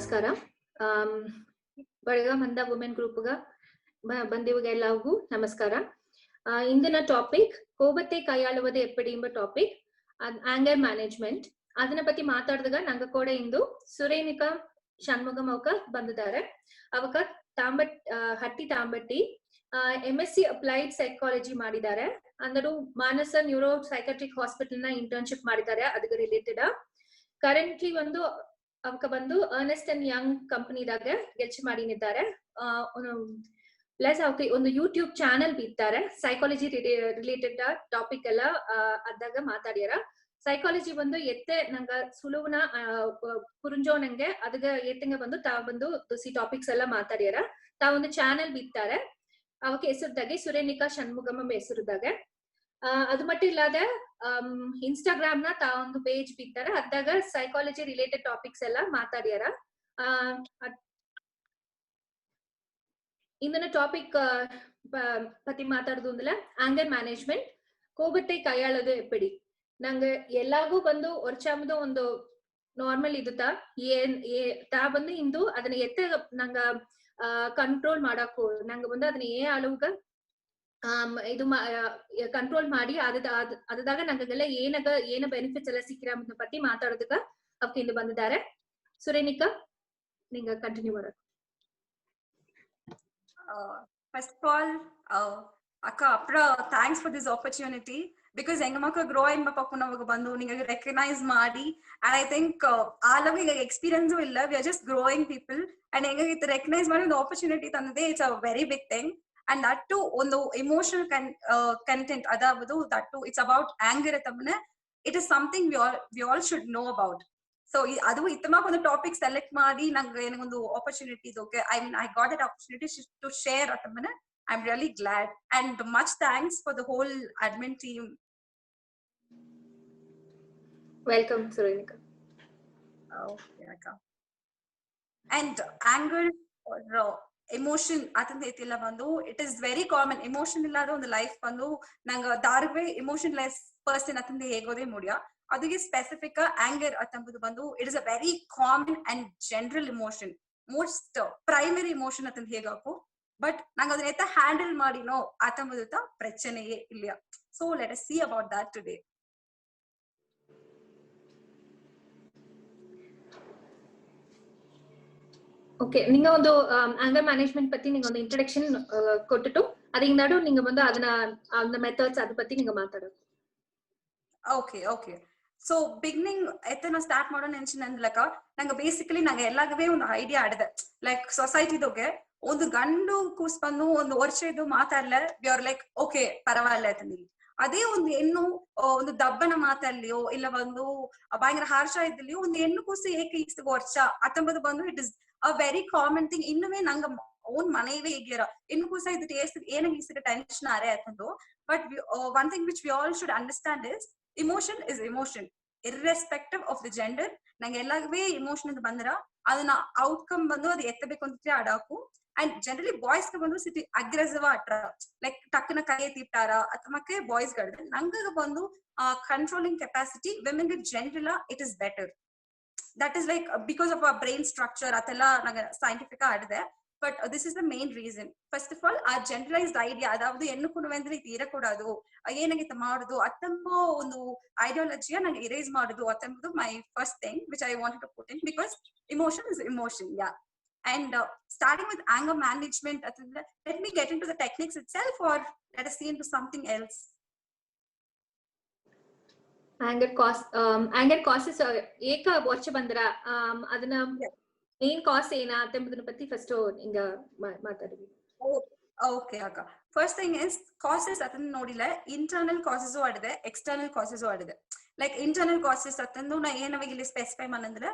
ನಮಸ್ಕಾರ. ಬೆಳಗಾಂ ಮಂದ ವುಮೆನ್ ಗ್ರೂಪ್ಗ ಬಂದಿವಗೆ ಎಲ್ಲರಿಗೂ ನಮಸ್ಕಾರ. ಇಂದಿನ ಟಾಪಿಕ್ ಕೋಪத்தை ಕೈಯಾಳುವುದು ಎಪ್ಪಡಿ ಎಂಬ ಟಾಪಿಕ್, ಆಂಗರ್ ಮ್ಯಾನೇಜ್ಮೆಂಟ್. ಅದನ್ನ ಪத்தி ಮಾತಾಡಿದಾಗ ನಂಗೆ ಕೂಡ ಇಂದು ಸುರೇನಿಕಾ ಷಣ್ಮುಗಂ ಅವಕ ಬಂದಿದ್ದಾರೆ. ಅವಕ ಹಟ್ಟಿ ತಾಂಬಟ್ಟಿ MSc ಅಪ್ಲೈಡ್ ಸೈಕಾಲಜಿ ಮಾಡಿದ್ದಾರೆ. ಅಂದರು ಮಾನಸ ನ್ಯೂರೋ ಸೈಕಾಟ್ರಿಕ್ ಹಾಸ್ಪಿಟಲ್ ನ ಇಂಟರ್ನ್ಶಿಪ್ ಮಾಡಿದ್ದಾರೆ. ಅದಕ್ಕೆ ರಿಲೇಟೆಡ್ ಕರೆಂಟ್ಲಿ ಒಂದು ಅವಕ ಬಂದು ಅರ್ನೆಸ್ಟ್ ಅಂಡ್ ಯಂಗ್ ಕಂಪನಿದಾಗ ಕೆಲಸ ಮಾಡಿದ್ದಾರೆ. ಪ್ಲಸ್ ಅವಕ್ಕೆ ಒಂದು ಯೂಟ್ಯೂಬ್ ಚಾನೆಲ್ ಬಿತ್ತಾರೆ, ಸೈಕಾಲಜಿ ರಿಲೇಟೆಡ್ ಟಾಪಿಕ್ ಎಲ್ಲ ಅದಾಗ ಮಾತಾಡ್ಯಾರ. ಸೈಕಾಲಜಿ ಬಂದು ಎತ್ತೆ ನಂಗ ಸುಳುವನ ಪುರುಂಜೋ ನಂಗೆ ಅದಗ ಎತ್ತಂಗ ಬಂದು ತಾವ್ ಬಂದು ಸಿ ಟಾಪಿಕ್ಸ್ ಎಲ್ಲ ಮಾತಾಡ್ಯಾರ. ತಾವೊಂದು ಚಾನೆಲ್ ಬಿತ್ತಾರೆ, ಅವಕ್ಕೆ ಹೆಸರುದಾಗೆ ಸುರೇನಿಕಾ ಷಣ್ಮುಗಂ ಹೆಸರುದಾಗೆ. ಅದು ಮಟ್ಟ ಇಲ್ಲದೆ ಇನ್ಸ್ಟಾಗ್ರಾಮ್ ನ ತಾವೊಂದು ಪೇಜ್ ಬಿತ್ತಾರೆ, ಅದಾಗ ಸೈಕಾಲಜಿ ರಿಲೇಟೆಡ್ ಟಾಪಿಕ್ಸ್ ಎಲ್ಲ ಮಾತಾಡ್ಯಾರ. ಇಂದಿನ ಟಾಪಿಕ್ ಪತಿ ಮಾತಾಡುದು ಅಂದ್ರೆ ಆಂಗರ್ ಮ್ಯಾನೇಜ್ಮೆಂಟ್, ಕೋಪத்தை ಕೈಯಾಳೋದು ಎಪ್ಪಡಿ. ನಂಗೆ ಎಲ್ಲಾರ್ಗೂ ಬಂದು ವರ್ಷಮದು ಒಂದು ನಾರ್ಮಲ್ ಇದುತ್ತಾ ತಾ ಬಂದು ಇಂದು ಅದನ್ನ ಎತ್ತ ನಂಗ ಕಂಟ್ರೋಲ್ ಮಾಡಾಕು ನಂಗೆ ಬಂದು ಅದನ್ನ ಅಳವುಗ ಇದು ಕಂಟ್ರೋಲ್ ಮಾಡಿ ಅದಾಗ ನಂಗೆಲ್ಲ ಏನ ಬೆನಿಫಿಟ್ಸ್ ಎಲ್ಲ ಸಿಕ್ಕಿರ ಪತಿ ಮಾತಾಡೋದಕ್ಕ ಅವಕ್ಕೆ ಇಂದು ಬಂದಿದ್ದಾರೆ. ಸುರೇನಿಕಾ, ನಿಂಗ ಕಂಟಿನ್ಯೂ ಮಾಡ. First of all, Akka, thanks for this opportunity, because engamaka growing papunavaga bandu ninga recognize maadi, and I think all of your experience illa, we are just growing people, and enga recognize maadi the opportunity tandade, it's a very big thing. And that too on the emotional content adavadu, that too it's about anger atamne, it is something we all should know about. So adu itama one topic select maadi nanga enagondu opportunity idoke, I mean I got that opportunity to share atamne. I'm really glad, and much thanks for the whole admin team. Welcome, Surenika. Okay, Akka. And anger or emotion atandetilla bandu, it is very common. Emotion illada on the life bandu nanga darve emotionless person atande hegode mudiya. Adige specific anger atambudu bandu, it is a very common and general emotion, most primary emotion atande hegaku. But nanga adana etta handle madino atambudu prachaneye illa. So let us see about that today. Okay, ನಿಂಗ ಒಂದು anger management ಪத்தி ನಿಂಗ ಒಂದು introduction ಕೊಟ್ಟಿಟ್ಟು ಅದಿಂದಾಡು ನಿಂಗ ಬಂದು ಅದನ್ನ methods ಅದ್ರ ಪத்தி ನಿಂಗ ಮಾತಾಡೋದು. ಓಕೆ ಸೊ ಬಿಗಿನಿಂಗ್ ಎತ್ತನ ಸ್ಟಾರ್ಟ್ ಮಾಡೋ ನೆನ್ಷನ್ ಅಂದ್ಲಕ, ನಂಗೆ ಬೇಸಿಕಲಿ ನಂಗೆ ಎಲ್ಲಾಗವೇ ಒಂದು ಐಡಿಯಾ ಆಡಿದೆ. ಲೈಕ್ ಸೊಸೈಟಿದೋಗೆ ಒಂದು ಗಂಡು ಕೂಸ್ ಬಂದು ಒಂದು ವರ್ಷ ಇದು ಮಾತಾಡ್ಲೆ ವಿ ಆರ್ ಲೈಕ್ ಓಕೆ ಪರವಾಗಿಲ್ಲ ಆಯ್ತಂದಿ. ಅದೇ ಒಂದು ಹೆಣ್ಣು ಒಂದು ದಬ್ಬನ ಮಾತಲ್ಲಿಯೋ ಇಲ್ಲ ಒಂದು ಭಯಂಕರ ಹಾರ್ಷ ಇದ್ದಲ್ಲಿಯೋ ಒಂದು ಹೆಣ್ಣು ಕೂಸು ಏಕೆ ಇಷ್ಟು ವರ್ಷ ಅತ್ತಂಬದು ಬಂದು it is a very common thing. ಇನ್ನುವೇ ನಂಗೆ ಓನ್ ಮನೆಯವೇ ಈಗ್ಯಾರ ಇನ್ನು ಕೂಸ ಇದು ಏನಾಗ ಈಸಿಗೆ ಟೆನ್ಷನ್ ಆರೇ ಆಯ್ತಂದು. But one thing which we all should understand is emotion is emotion irrespective of the gender. ನಂಗೆ ಎಲ್ಲಾಗವೇ ಇಮೋಷನ್ ಅಂತ ಬಂದ್ರ ಅದನ್ನ ಔಟ್ಕಮ್ ಬಂದು ಅದು ಎತ್ತಬೇಕು ಅಂತ ಆಡಾಕು. ಅಂಡ್ ಜನರಲಿ ಬಾಯ್ಸ್ ಗೆ ಬಂದು ಸಿಟಿ ಅಗ್ರೆಸಿವ್ ಆಟ್ರ ಲೈಕ್ ಟಕ್ಕನ ಕೈ ಎತ್ತಿಟ್ಟಾರ ಅಥಮಕ್ಕೆ ಬಾಯ್ಸ್ ಗಳ್ ನಂಗ ಬಂದು ಕಂಟ್ರೋಲಿಂಗ್ ಕೆಪಾಸಿಟಿ ವಿಮೆನ್ ಗೆ general it is better. That is like because of our brain structure atella naga scientific ಆಡಿದೆ. But this is the main reason. First of all, our generalized idea adavadu ennu kunuvendre ಇದು ಇರಕೂಡದು, ಏನಾಗಿತ್ತ ಮಾಡುದು ಅತ್ತಂಬೋ ಒಂದು ಐಡಿಯಾಲಜಿಯ ನಂಗೆ erase ಮಾಡುದು ಅತ್ತಂಬುದು my first thing which I wanted to put in, because emotion is emotion. Yeah. And starting with anger management, let me get into the techniques itself, or let us see into something else. Anger causes ಏಕ ವರ್ಷ ಬಂದ್ರ ಅದನ್ನ main cause ಏನ ಅಂತ ಪತ್ತಿ first ಹಿಂಗ ಮಾತಾಡಿದ್ವಿ. Okay ಅಕ್ಕ, ಫಸ್ಟ್ ಥಿಂಗ್ ಇಸ್ ಕಾಸಸ್ ಅದನ್ನ ನೋಡಿಲ್ಲ, ಇಂಟರ್ನಲ್ ಕಾಸಸ್ ಆಡಿದೆ, ಎಕ್ಸ್ಟರ್ನಲ್ ಕಾಸಸ್ ಆಡಿದೆ. ಲೈಕ್ ಇಂಟರ್ನಲ್ ಕಾಸಸ್ ಅತ್ತಂದು ನಾ ಏನವಾಗ ಇಲ್ಲಿ ಸ್ಪೆಸಿಫೈ ಮಾಡಂದ್ರೆ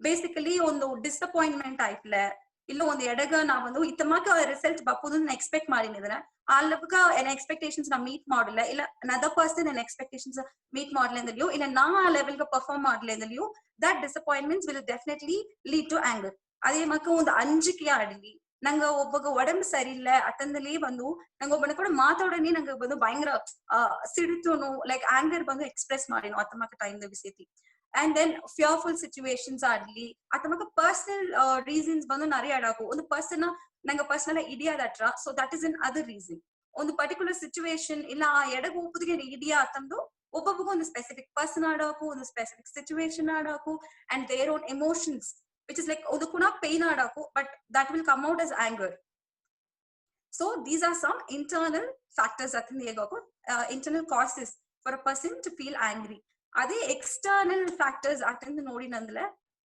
ಬೇಸಿಕಲಿ ಒಂದು ಡಿಸಪಾಯಿಂಟ್ಮೆಂಟ್ ಆಯ್ತಲೆ ಇಲ್ಲ ಒಂದು ಎಡಗ ನಾವೊಂದು ಇತ್ತಮಕ ರಿಸಲ್ಟ್ ಬಪ್ಪುದನ್ನ ಎಕ್ಸ್ಪೆಕ್ಟ್ ಮಾಡಿದ್ರೆ ಅಲ್ಲವಗ ಏನ್ ಎಕ್ಸ್ಪೆಕ್ಟೇಷನ್ಸ್ ನಾ ಮೀಟ್ ಮಾಡಿಲ್ಲ, ಇಲ್ಲ another person ಏನ್ ಎಕ್ಸ್ಪೆಕ್ಟೇಷನ್ಸ್ ಮೀಟ್ ಮಾಡ್ಲಿಂದಲಿಯೋ ಇಲ್ಲ ನಾ ಆ ಲೆವೆಲ್ಗೆ perform ಮಾಡ್ಲಿಂದಲಿಯೋ that disappointments will definitely lead to anger. ಅದೇ ಮಕ್ಕ ಒಂದು ಅಂಜಿಕೆ ಆಡಲಿ, ನಂಗ ಒಬ್ಬಗ ಒಡಂಬ ಸರಿ ಇಲ್ಲ ಅತ್ತಂದಲ್ಲಿ ಬಂದು ನಂಗ ಒಬ್ಬನ ಕೂಡ ಮಾತಾಡೋನಿ ನಂಗೆ ಬಂದು ಭಯಂಕರ ಸಿಡಿತುನು ಲೈಕ್ ಆಂಗರ್ ಬಂದು ಎಕ್ಸ್ಪ್ರೆಸ್ ಮಾಡಿನೋ ಅತ್ತಮಕ್ಕ ಟೈಮ್ ಬಿಸೈತಿ. ಅಂಡ್ ದೆನ್ ಫಿಯರ್ಫುಲ್ ಸಿಚುವೇಶನ್ಸ್ ಆಗ್ಲಿ ಅಥವಾ ಪರ್ಸನಲ್ ರೀಸನ್ಸ್ ಬಂದು ನರಿ ಆಡಾಕು ಒಂದು ಪರ್ಸನ್ ನಂಗೆ ಪರ್ಸನಲ್ ಇಡಿಯಾದಟ್ರ so that is an other reason ಒಂದು ಪರ್ಟಿಕ್ಯುಲರ್ ಸಿಚುವೇಶನ್ ಇಲ್ಲ ಆ ಎಡಗು ಒಪ್ಪುದಿಗೆ ಇಡಿಯಾ ಅಂತಂದು ಒಬ್ಬೊಬ್ಬಗೂ ಒಂದು ಸ್ಪೆಸಿಫಿಕ್ ಪರ್ಸನ್ ಆಡಾಕು ಒಂದು ಸ್ಪೆಸಿಫಿಕ್ ಸಿಚುವೇಶನ್ ಆಡಾಕು and their own emotions which is like ಒಂದು ಕೂಡ ಪೇನ್ ಆಡಾಕು but that will come out as anger. So these are some internal factors that internal causes for a person to feel angry. ಅದೇ external factors ಅತಂದು ನೋಡಿನಂದ್ರೆ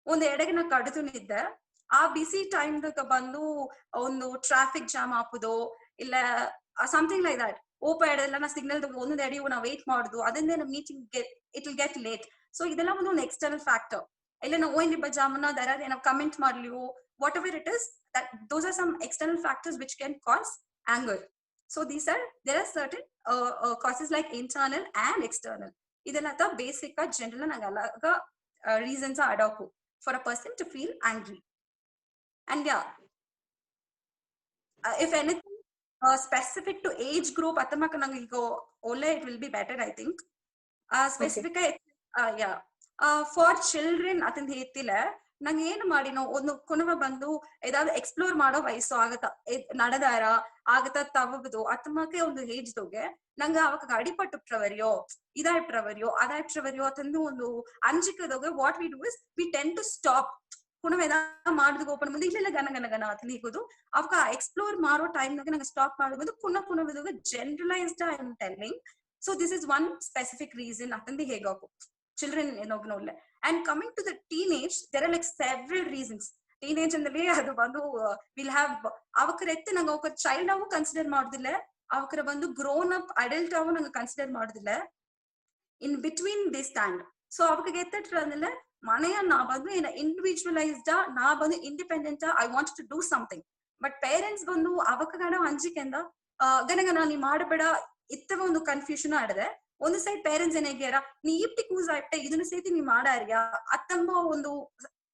ಒಂದು ಎಡೆಗೆ ನಾ ಕಡಿದು ನಿದ್ದೆ ಆ ಬಿಸಿ time ಬಂದು ಒಂದು ಟ್ರಾಫಿಕ್ ಜಾಮ್ ಹಾಪುದೋ ಇಲ್ಲ ಸಮಥಿಂಗ್ ಲೈಕ್ ದಟ್ ಓಪ ಎಡೆಲ್ಲ ನಾ ಸಿಗ್ನಲ್ ಒಂದೊಂದು ಎಡೆ ನಾ ವೇಟ್ ಮಾಡುದು ಅದನ್ನೇ ನಮ್ಮ meeting it will get late. So ಇದೆಲ್ಲ ಒಂದು ಎಕ್ಸ್ಟರ್ನಲ್ ಫ್ಯಾಕ್ಟರ್. ಇಲ್ಲ ನಾವು ಓನ್ ರಿಬ್ಬ ಜಾಮನ ದರ ನಾವು ಕಮೆಂಟ್ ಮಾಡ್ಲಿವು whatever it is that those are some external factors which can cause anger. So there are certain causes like internal and external. ಇದೆಲ್ಲ basic general ನಂಗೆ ಅಲಾಗ ರೀಸನ್ಸ್ ಆಡಾಕು for a person to feel angry. And yeah if anything specific to age group ಅತ್ತಮಕ್ಕ ನಂಗೆ ಈಗ ಒಳ್ಳೆ it will be better I think. Specific yeah for children ಅತಂದು ಹೇಳ್ತಿಲ್ಲ ನಂಗೆ ಏನು ಮಾಡಿ ನಾವು ಒಂದು ಕುಣವ ಬಂದು ಏದಾದ್ರು ಎಕ್ಸ್ಪ್ಲೋರ್ ಮಾಡೋ ವಯಸ್ಸು ಆಗತ್ತ ನಡೆದಾರ ಆಗತ್ತ ತವಗದು ಅತ್ತಮಕ್ಕೆ ಒಂದು ಏಜ್ ದೋಗೆ ನಂಗೆ ಅವಾಗ ಅಡಿಪಟ್ಟುಟ್ರವರಿಯೋ ಇದಾಯ್ಟ್ರವರಿಯೋ ಅದಾಯ್ಟ್ರವರಿಯೋ ಅಂತಂದು ಒಂದು ಅಂಜಿಕದೋಗೆ what we do is we tend to stop ಕುಣವ ಮಾಡಿದ ಓಪನ್ ಮುಂದೆ ಇಲ್ಲೆಲ್ಲ ಗನ ಗನ ಗನ ಅಂತ ನೀಗೋದು ಅವಾಗ ಎಕ್ಸ್ಪ್ಲೋರ್ ಮಾಡೋ ಟೈಮ್ನಾಗ ನಂಗೆ ಸ್ಟಾಪ್ ಮಾಡಬಹುದು ಕುಣವಿದೋಗ generalized I am telling. So this is one specific reason ಅತಂದು ಹೇಗಾಕು children ಏನೋಗ್ನೋಲ್ಲ. And coming to the teenage, there are like several reasons. Teenage ಅಂದ್ರೆ ಅದು ಬಂದು ವಿಲ್ ಹ್ಯಾವ್ ಅವಕರ ಎತ್ತೆ ನಂಗೆ ಅವಕರ ಚೈಲ್ಡ್ ಅವು ಕನ್ಸಿಡರ್ ಮಾಡುದಿಲ್ಲ, ಅವಕರ ಬಂದು ಗ್ರೋನ್ ಅಪ್ ಅಡಲ್ಟ್ ಅವು ನಂಗೆ ಕನ್ಸಿಡರ್ ಮಾಡುದಿಲ್ಲ. In between the stand. So ಅವಕ್ಕೆ ಎತ್ತಟ್ರ ಅಂದ್ರೆ ಮನೆಯ ನಾ ಬಂದು ಏನ ಇಂಡಿವಿಜುವಲೈಸ್ಡ್ ನಾ ಬಂದು independent I want to do something. But parents ಬಂದು ಅವಕ ಗಣ ಅಂಜಿಕೆಂದ ಗನಗನ ನೀ ಮಾಡಬೇಡ ಇತ್ತವ ಒಂದು ಕನ್ಫ್ಯೂಷನ್ ಆಡದೆ ಒಂದು ಸೈಡ್ ಪೇರೆಂಟ್ಸ್ ಏನಾಗ್ಯಾರ ನೀ ಇಪ್ಟಿ ಕೂಸ್ ಆಯ್ತೆ ಇದನ್ನ ಸೇತಿ ನೀ ಮಾಡಾರ್ಯಾ ಅತ್ತಂಬ ಒಂದು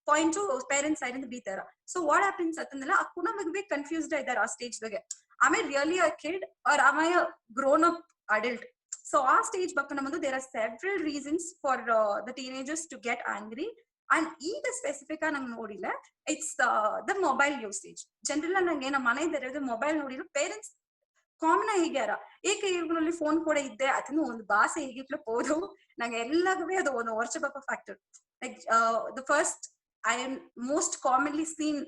ಪಾಯಿಂಟ್ ಪೇರೆಂಟ್ಸ್ ಸೈಡ್ ಬೀತಾರ. ಸೊ ವಾಟ್ ಹ್ಯಾಪನ್ಸ್ ಅಂತಂದ್ರೆ ಆ ಕುಣಮಗೆ ಕನ್ಫ್ಯೂಸ್ಡ್ ಇದಾರ ಆ ಸ್ಟೇಜ್ ದಾಗೆ ಆಮೇ really a kid or am I grown up adult. So ಆ ಸ್ಟೇಜ್ ಬಕ್ಕ ನಮ್ಮದು there are several reasons for the teenagers to get angry. And ಈಗ ಸ್ಪೆಸಿಫಿಕ್ ನಂಗೆ ನೋಡಿಲ್ಲ it's the mobile usage. General ನಂಗೆ ನಮ್ಮ ಮನೆ ಮೊಬೈಲ್ ನೋಡಿದ್ರು ಪೇರೆಂಟ್ಸ್ ಕಾಮನ್ ಹೀಗ್ಯಾರ ಏಕೆ ಇವುಗಳಲ್ಲಿ ಫೋನ್ ಕೂಡ ಇದ್ದೆ ಅದನ್ನು ಒಂದು ಭಾಷೆ ಹೇಗಿಟ್ಲು ಹೋದು ನಂಗೆ ಎಲ್ಲವೇ ಅದು ಒಂದು ವರ್ಷ factor. Like the first I am most commonly seen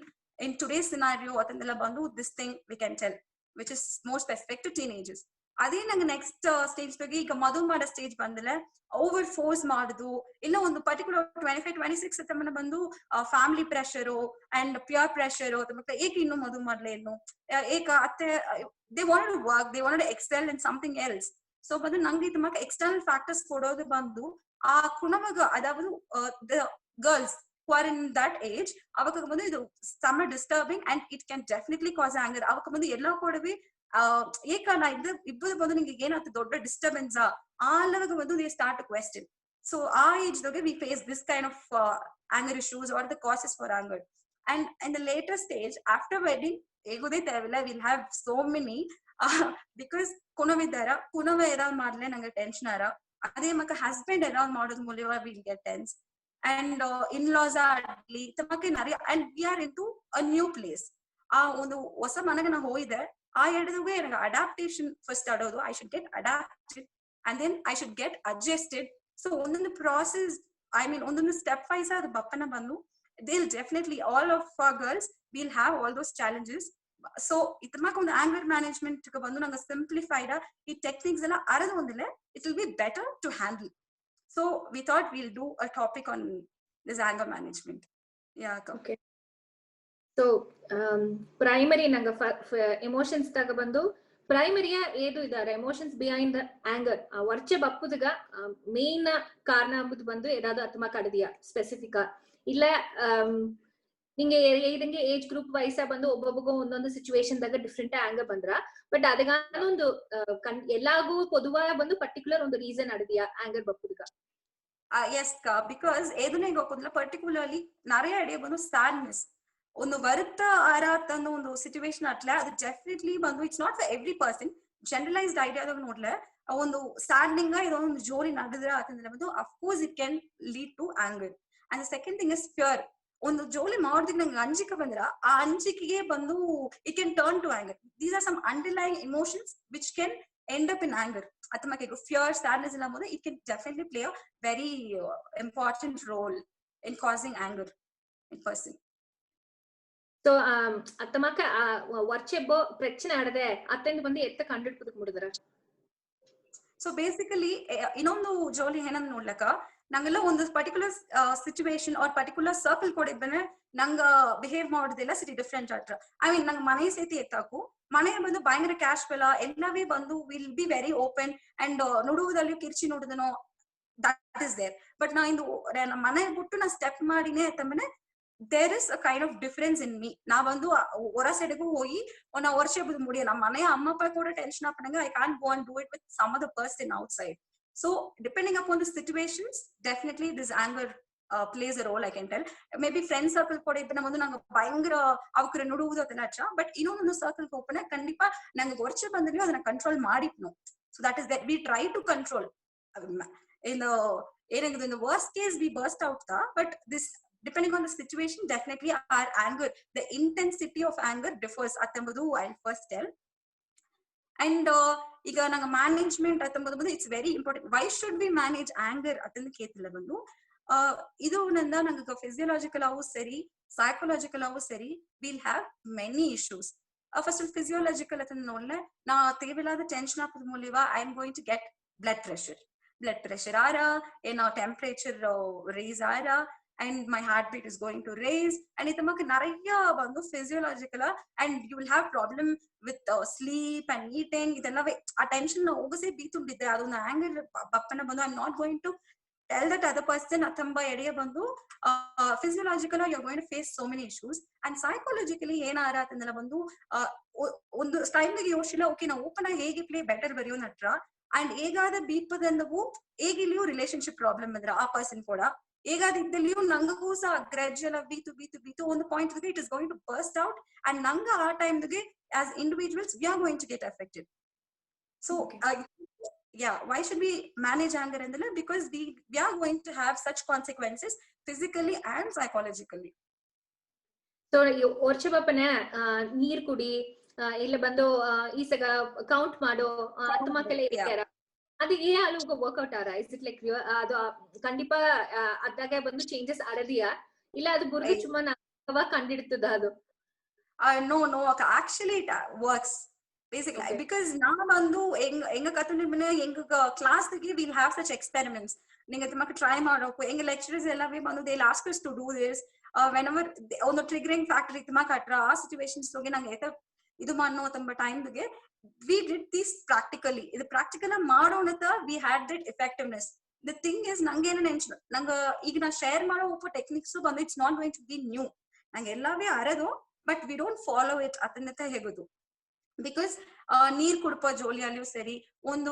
in today's scenario ಅದನ್ನೆಲ್ಲ ಬಂದು this thing we can tell which is more specific to teenagers. ಅದೇ ನಂಗೆ ನೆಕ್ಸ್ಟ್ ಸ್ಟೇಜ್ ಬಗ್ಗೆ ಈಗ ಮದುವೆ ಮಾಡೋ ಸ್ಟೇಜ್ ಬಂದ್ರೆ ಓವರ್ ಫೋರ್ಸ್ ಮಾಡುದು ಇಲ್ಲ ಒಂದು ಪರ್ಟಿಕ್ಯುಲರ್ 25-26 ತಮ್ಮನ ಬಂದು family pressure and pure pressure ಮತ್ತೆ ಏಕೆ ಇನ್ನು ಮದುವೆ ಮಾಡ್ಲೇ ಇನ್ನು ಏಕ ಅತ್ತೆ they wanted to work, they wanted to excel in something else. So ಬಂದು ನಂಗೆ ತಮ್ಮಕ ಎಕ್ಸ್ಟರ್ನಲ್ ಫ್ಯಾಕ್ಟರ್ಸ್ ಕೊಡೋದು ಬಂದು ಆ ಕುಣಮಗ ಅದಾವುದು the girls who are in that age ಅವಕ ಬಂದು ಇದು some disturbing and it can definitely cause anger. ಅವಕ ಬಂದು ಎಲ್ಲ ಕೊಡವಿ ಏಕ ನಾ ಇಬ್ಬರು ಬಂದು ನಿಂಗೆ ಏನಾಯ್ತು ದೊಡ್ಡ ಡಿಸ್ಟರ್ಬೆನ್ಸ್ ಆಲವಾಗ ಬಂದು they start to question. So ಆ ಏಜ್ ದಾಗೆ we face this kind of anger issues or the causes for anger. And in the later stage after wedding ಹೇಗುದೇ ತೇವಿಲ್ಲ will have so many because ಕುಣವಿದ್ದಾರ ಕುಣವ ಏರಾವ್ ಮಾಡ್ಲೆ ನಂಗೆ ಟೆನ್ಷನ್ ಆರ ಅದೇ ಮಕ್ಕ ಹಸ್ಬೆಂಡ್ ಏರಾವ್ ಮಾಡೋದ್ ಮೂಲ್ಯವ will get tense and in laws ಆಗ್ಲಿ ತಮ್ಮಕ್ಕೆ ನರಿ and we are in to a new place. ಆ ಒಂದು ಹೊಸ ಮನೆಗೆ ನಾ ಹೋಯ್ದೆ ಆ ಎಡದುಗೆ ನನಗೆ ಅಡಾಪ್ಟೇಷನ್ ಫಸ್ಟ್ ಆಡೋದು I should get adapted and then I should get adjusted. So ಒಂದೊಂದು ಪ್ರಾಸೆಸ್ ಐ ಮೀನ್ ಒಂದೊಂದು ಸ್ಟೆಪ್ ವೈಸ್ ಅದು ಬಪ್ಪನ ಬಂದು they'll definitely all of our girls will have all those challenges. So itmak ಒಂದು anger management ಗೆ ಬಂದು ನಂಗೆ simplified ಈ techniques ಎಲ್ಲ ಅರದು ಒಂದಿಲ್ಲ it will be better to handle. So we thought we'll do a topic on this anger management. Yeah, okay. So primary ನಂಗೆ emotions ದಾಗ ಬಂದು ಪ್ರೈಮರಿಯ ಏದು ಇದಾರೆ ಎಮೋಷನ್ಸ್ ಬಿಹೈಂಡ್ ದ ಆಂಗರ್ ವರ್ಚೆ ಬಪ್ಪುದಗ ಮೇನ್ ಕಾರಣ ಅಂಬುದು ಬಂದು ಏದಾದ್ರು ಅತ್ತಮ ಕಡದಿಯ ಸ್ಪೆಸಿಫಿಕ್ ಇಲ್ಲ ನಿಂಗೆ ಇದಂಗೆ ಏಜ್ ಗ್ರೂಪ್ ವಯಸ್ಸ ಬಂದು ಒಬ್ಬೊಬ್ಬಗೂ ಒಂದೊಂದು ಸಿಚುವೇಶನ್ ದಾಗ ಡಿಫ್ರೆಂಟ್ ಆಂಗರ್ ಬಂದ್ರ ಬಟ್ ಅದಗಾನೊಂದು ಎಲ್ಲಾಗೂ ಪೊದುವಾ ಬಂದು ಪರ್ಟಿಕ್ಯುಲರ್ ಒಂದು ರೀಸನ್ ಅಡದಿಯಾ ಆಂಗರ್ ಬಪ್ಪುದಗ. ಎಸ್ ಬಿಕಾಸ್ ಏದನ್ನ ಈಗ ಹೋಗೋದಿಲ್ಲ ಪರ್ಟಿಕ್ಯುಲರ್ಲಿ நிறைய ಅಡಿಯ ಬಂದು ಸ್ಯಾಡ್ನೆಸ್ ಒಂದು ಬರುತ್ತ ಆರಾತಂದು ಒಂದು ಸಿಚುವೇಶನ್ ಅಟ್ಲ ಅದು ಡೆಫಿನೆಟ್ಲಿ ಬಂದು it's not for every person generalized ಐಡಿಯಾದಾಗ ನೋಡ್ಲೆ ಒಂದು ಸ್ಟ್ಯಾಂಡಿಂಗ್ ಇದೋ ಒಂದು ಜೋರಿ ನಡೆದ್ರೆ ಅಂತಂದ್ರೆ ಬಂದು of course it can lead to anger. And the second thing is fear. ಒಂದು ಜೋಲಿ ಮಾಡೋದಕ್ಕೆ ನಂಗೆ ಅಂಜಿಕೆ ಬಂದ್ರ ಆ ಅಂಜಿಕೆಗೆ ಬಂದು it can turn to anger. These are some underlying emotions which can end up in anger. Athamake fear, sadness illa mode it can definitely play a very important role in causing anger in person. So athamaka varchebbo prachane adade attendu bandu etta kandidipudak mudidara. So basically ಇನ್ನೊಂದು ಜೋಲಿ ಏನಂದ್ ನೋಡ್ಲಕ್ಕ ನಂಗೆಲ್ಲ ಒಂದು particular situation or particular circle ಕೊಡಿದ್ರೆ ನಂಗ behave ಮಾಡೋದಿಲ್ಲ ಸಿಟಿ different ಆಟ್ರ. I mean ನಂಗೆ ಮನೆ ಸೈತಿ ಎತ್ತಾಕು ಮನೆ ಬಂದು ಭಯಂಕರ ಕ್ಯಾಶ್ ಬೆಲ ಎಲ್ಲವೇ ಬಂದು will be very open and ನೋಡುವುದಲ್ಲಿ ಕಿರ್ಚಿ ನೋಡುದನೋ ದಟ್ ಇಸ್ ದೇರ್. ಬಟ್ ನಾ ಇಂದು ಮನೆ ಬಿಟ್ಟು ನಾ ಸ್ಟೆಪ್ ಮಾಡಿನೇ ತಮ್ಮನೆ there is a kind of difference in me. ನಾ ಬಂದು ಹೊರ ಸೈಡ್ಗೂ ಹೋಗಿ ನಾ ವರ್ಷ ಮುಡಿಯ ನಮ್ಮ ಮನೆಯ ಅಮ್ಮ ಅಪ್ಪ ಕೂಡ ಟೆನ್ಷನ್ ಹಾಕೊಂಡಂಗ I can't go and do it with some of the person outside. So depending upon the situations definitely this anger plays a role I can tell. Maybe friend circle ಕೂಡ ಇಬ್ಬನ ಬಂದು ನಂಗೆ ಭಯಂಕರ ಅವಕ್ರ ನೋಡುವುದು ಅದನ್ನ ಅಚ್ಚ. ಬಟ್ ಇನ್ನೊಂದು circle open ಖಂಡಿತ ನಂಗೆ ವರ್ಷ ಬಂದ್ರೂ ಅದನ್ನ control ಮಾಡಿಟ್ನು. So that is that we try to control in the ಏನಾಗಿದೆ in the worst case we burst out but this depending on the situation definitely our anger, the intensity of anger differs atambadu I'll first tell. And iga nanga management atambadu it's very important. Why should we manage anger atandu ketilla bandu idu nanda nanga physiological avu seri psychological avu seri we'll have many issues. First physiological atandu nodle na tevilada tension apadu muliva I am going to get blood pressure ara ena temperature raise ara and my heartbeat is going to raise and itamaka naraya bandu physiological and you will have problem with sleep and eating idella a tension na ogase beetundide adu na anger bappana bandu I'm not going to tell that other person athamba ediya bandu physiologically you're going to face so many issues. And psychologically ಏನಾರ ಅಂತಂದ್ರೆ ಬಂದು ಒಂದು time ಗೆ ಯೋಚಿಲ್ಲ okay ನಾವು open ಆಗಿ ಹೇಗೆ play better ಬರೆಯೋ ನಟ್ರ and ಹೇಗಾದ ಬೀಪದಂದವು ಹೇಗಿಲ್ಲಿಯೂ relationship problem ಅಂದ್ರೆ ಆ ಪರ್ಸನ್ ಕೂಡ ಹೇಗಾದಿದ್ದಲ್ಲಿಯೂ ನಂಗೂ ಸಹ ಗ್ರಾಜುಯಲ್ ಬೀತು ಒಂದು point it is going to burst out and ನಂಗ ಆ ಟೈಮ್ಗೆ as individuals we are going to get affected. So yeah, why should we manage anger andala because we are going to have such consequences physically and psychologically. So ವರ್ಷ ಬಪ್ಪನೆ ನೀರ್ ಕುಡಿ ಇಲ್ಲ ಬಂದು ಈಸಗ count ಮಾಡೋ ಆತ್ಮಕಲೆ ಇರ್ತಾರ ಅದು ಏ ಅಲ್ಲಿಗೆ ವರ್ಕ್ಔಟ್ ಆರ ಇಸ್ ಇಟ್ ಲೈಕ್ ಅದು ಖಂಡಿತ ಅದಾಗ ಬಂದು ಚೇಂಜಸ್ ಆಡದಿಯಾ ಇಲ್ಲ ಅದು ಗುರುತು ಸುಮ್ಮನೆ ಕಂಡಿಡ್ತದ ಅದು no actually it works basically okay. Because na bandu enga katune mine enga class dige we'll have such experiments ninga tamaka try madoku enga lecturers ella we bandu they'll ask us to do this whenever on the triggering factor tamaka atra ಆ situations loge nanga eta idu manno tamba time dige we did this practically idu practical madonata we had that effectiveness. The thing is nange ena nenchu nanga ಈಗ ನಾ share ಮಾಡೋ ಉಪ techniques ಬಂದು it's not going to be new ನಂಗೆ ಎಲ್ಲವೇ ಅರೆದು but we don't follow it ಅದನ್ನತ ಹೇಗೋದು because ನೀರ್ ಕುಡ್ಪ ಜೋಲಿಯಲ್ಲಿಯೂ ಸರಿ ಒಂದು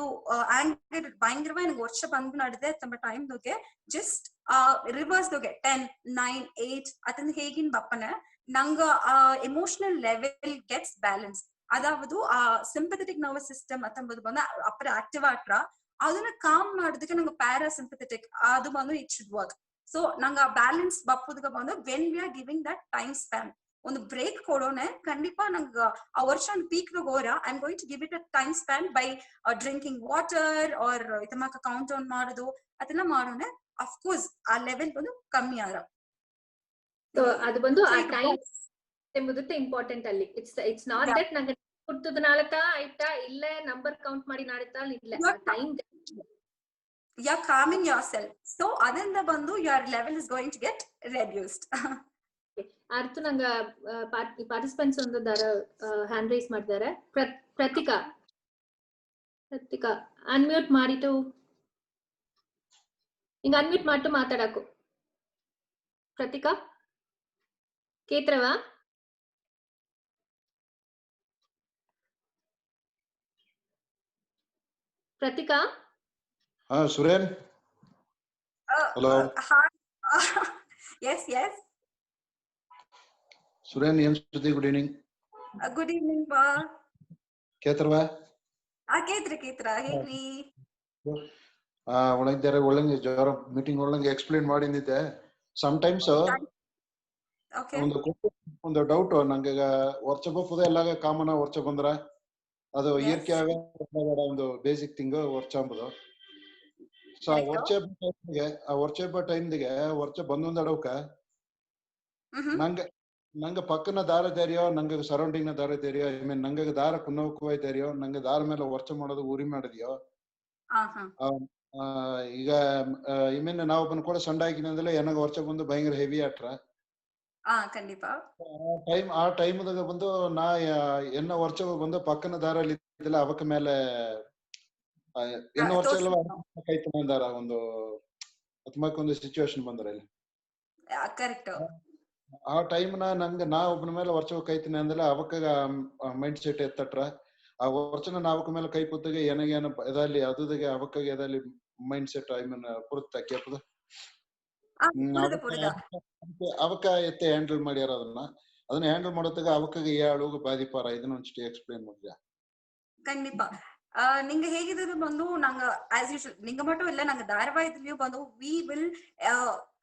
ಆಂಗರ್ ಭಯಂಕರವಾಗಿ ನನಗೆ ವರ್ಷ ಬಂದು ನಡೆದೆ ತಮ್ಮ ಟೈಮ್ಗೆ ಜಸ್ಟ್ ರಿವರ್ಸ್ಗೆ 10, 9, 8 ಅದನ್ನ ಹೇಗಿನ ಬಪ್ಪನೆ ನಂಗ ಎಮೋಷನಲ್ ಲೆವೆಲ್ ಗೆಟ್ಸ್ ಬ್ಯಾಲೆನ್ಸ್ ಅದಾವುದು ಆ ಸಿಂಪಥೆಟಿಕ್ ನರ್ವಸ್ ಸಿಸ್ಟಮ್ ಅತ್ತಂಬುದು ಬಂದು ಅಪ್ಪರ ಆಕ್ಟಿವ್ ಆಟ್ರ ಅದನ್ನ ಕಾಮ್ ಮಾಡೋದಕ್ಕೆ ನಂಗೆ ಪ್ಯಾರಾಸಿಂಪಥೆಟಿಕ್ ಅದು ಬಂದು ಇಟ್ ಶುಡ್ ವರ್ಕ್. ಸೊ ನಂಗೆ ಆ ಬ್ಯಾಲೆನ್ಸ್ ಬಪ್ಪುದ್ಗ ಬಂದು when we are giving that time span ಒಂದು ಬ್ರೇಕ್ ಕೊಡೋನೆ ಖಂಡಿತ ನಂಗೆ ಆ ವರ್ಷ ಒಂದು ಪೀಕ್ ಹೋರ I am going to give it a time span by drinking water or ಇದಕ್ಕ ಕೌಂಟ್ ಡೌನ್ ಮಾಡೋದು ಅದೆಲ್ಲ ಮಾಡೋನೆ ಅಫ್ಕೋರ್ಸ್ ಆ ಲೆವೆಲ್ ಬಂದು ಕಮ್ಮಿ ಆರ. ಸೊ ಅದು ಬಂದು ಆ ಟೈಮ್ ಎಂಬುದು ಇಂಪಾರ್ಟೆಂಟ್ ಅಲ್ಲಿ ಇಟ್ಸ್ ನಾಟ್ ದಟ್ ನಂಗೆ ಕುಡ್ತದ ನಾಳತ ಆಯ್ತಾ ಇಲ್ಲ ನಂಬರ್ ಕೌಂಟ್ ಮಾಡಿ ನಾಡುತ್ತಾ ಇಲ್ಲ time you are calming yourself so adinda bandu your level is going to get reduced. ಅರ್ಥ ನಂಗ ಪಾರ್ಟಿಸಿಪೆಂಟ್ಸ್ ಒಂದು ಹ್ಯಾಂಡ್ ರೈಸ್ ಮಾಡಿದ್ದಾರೆ. ಪ್ರತಿಕಾ ಅನ್ಮ್ಯೂಟ್ ಮಾಡಿಟ್ಟು ಹಿಂಗ ಅನ್ಮ್ಯೂಟ್ ಮಾಡಿಟ್ಟು ಮಾತಾಡಕು. ಪ್ರತಿಕಾ ಕೇತ್ರವಾ ಪ್ರತಿಕಾ ಸುರೇನ್ ಹಲೋ yes ಸುರೇನ್ ಏನ್ ಸುದ್ದಿ? Good evening. ಗುಡ್ ಈವ್ನಿಂಗ್ ಬಾ ಕೇತ್ರವಾ ಕೇತ್ರ ಹೇಳಿ. ಒಳಗಿದ್ದಾರೆ ಒಳಗೆ ಜ್ವರ ಮೀಟಿಂಗ್ ಒಳಗೆ ಎಕ್ಸ್ಪ್ಲೇನ್ ಮಾಡಿದ್ದೆ. ಸಮ್ಟೈಮ್ಸ್ ಒಂದು ಡೌಟ್ ನಂಗೆ ವರ್ಷ ಬಪ್ಪದ ಎಲ್ಲ ಕಾಮನ್ ವರ್ಷ ಬಂದ್ರ ಅದು ಏರ್ಕೆ ಆಗ ಒಂದು ಬೇಸಿಕ್ ಥಿಂಗ್ ವರ್ಷ ಅಂಬುದು. ಸೊ ವರ್ಷ ಟೈಮ್ಗೆ ವರ್ಷ ಬಂದೊಂದ್ ಅಡವಕ ನಂಗೆ ಪಕ್ಕನ ದಾರ ಧೈರ್ಯ ನಂಗೆ ಸರೌಂಡಿಂಗ್ ನ ದಾರ ಧೈರ್ಯ ಐ ಮೀನ್ ನಂಗೆ ದಾರ ಕುನ್ನೋಕುವ ಧೈರ್ಯ ನಂಗೆ ದಾರ ಮೇಲೆ ವರ್ಷ ಮಾಡೋದು ಉರಿ ಮಾಡಿದ್ಯೋ. ಈಗ ಐ ಮೀನ್ ನಾವು ಬಂದ್ ಕೂಡ ಸಣ್ಣ ಆಗಿನಂದ್ರೆ ಏನಾಗ ವರ್ಷ ಬಂದು ಭಯಂಕರ ಹೆವಿ ಆಟ್ರ ಆ ಟೈಮ್ದಾಗ ಬಂದು ನಾ ಎನ್ನ ವರ್ಷ ಬಂದು ಪಕ್ಕನ ದಾರಲ್ಲಿ ಇದ್ದಿಲ್ಲ ಅವಕ್ಕ ಮೇಲೆ ಎನ್ನ ವರ್ಷ ಎಲ್ಲ ಕೈತ ಬಂದಾರ ಒಂದು ಒಂದು ಸಿಚುವೇಶನ್ ಬಂದ್ರ ಇಲ್ಲಿ ಆ ಟೈಮ್ ನಂಗೆ ನಾ ಒಬ್ಬನ ಮೇಲೆ ವರ್ಷ ಕೈತೀನಿ ಅಂದ್ರೆ ಅವಕ್ಕ ಮೈಂಡ್ ಸೆಟ್ ಎತ್ತಟ್ರ ಆ ವರ್ಷನ ನಾವಕ್ಕ ಮೇಲೆ ಕೈ ಕೂತಾಗ ಏನಾಗೇನ ಎದಲ್ಲಿ ಅದುದಾಗೆ ಅವಕ್ಕಾಗ ಎದಲ್ಲಿ ಮೈಂಡ್ ಸೆಟ್ ಐ ಮೀನ್ ಪುರುತ್ತ ಕೇಪದ ಅವಕ್ಕ ಎತ್ತೆ ಹ್ಯಾಂಡಲ್ ಮಾಡ್ಯಾರ ಅದನ್ನ ಹ್ಯಾಂಡಲ್ ಮಾಡೋದಾಗ ಅವಕ್ಕಾಗ ಏಳು ಬಾದಿಪಾರ ಇದನ್ನ ಒಂಚೂರು ಎಕ್ಸ್ಪ್ಲೇನ್ ಮಾಡಿದ್ಯಾ? ಖಂಡಿತ. ನಿಂಗೆ ಹೇಗಿದ್ರು ಬಂದು ನಂಗೆ ಆಸ್ ಯೂಶುವಲ್ ನಿಂಗೆ ಮಟ್ಟು ಇಲ್ಲ ನಂಗೆ ಧಾರಾವಾಹಿದಲ್ಲಿಯೂ ಬಂದು we will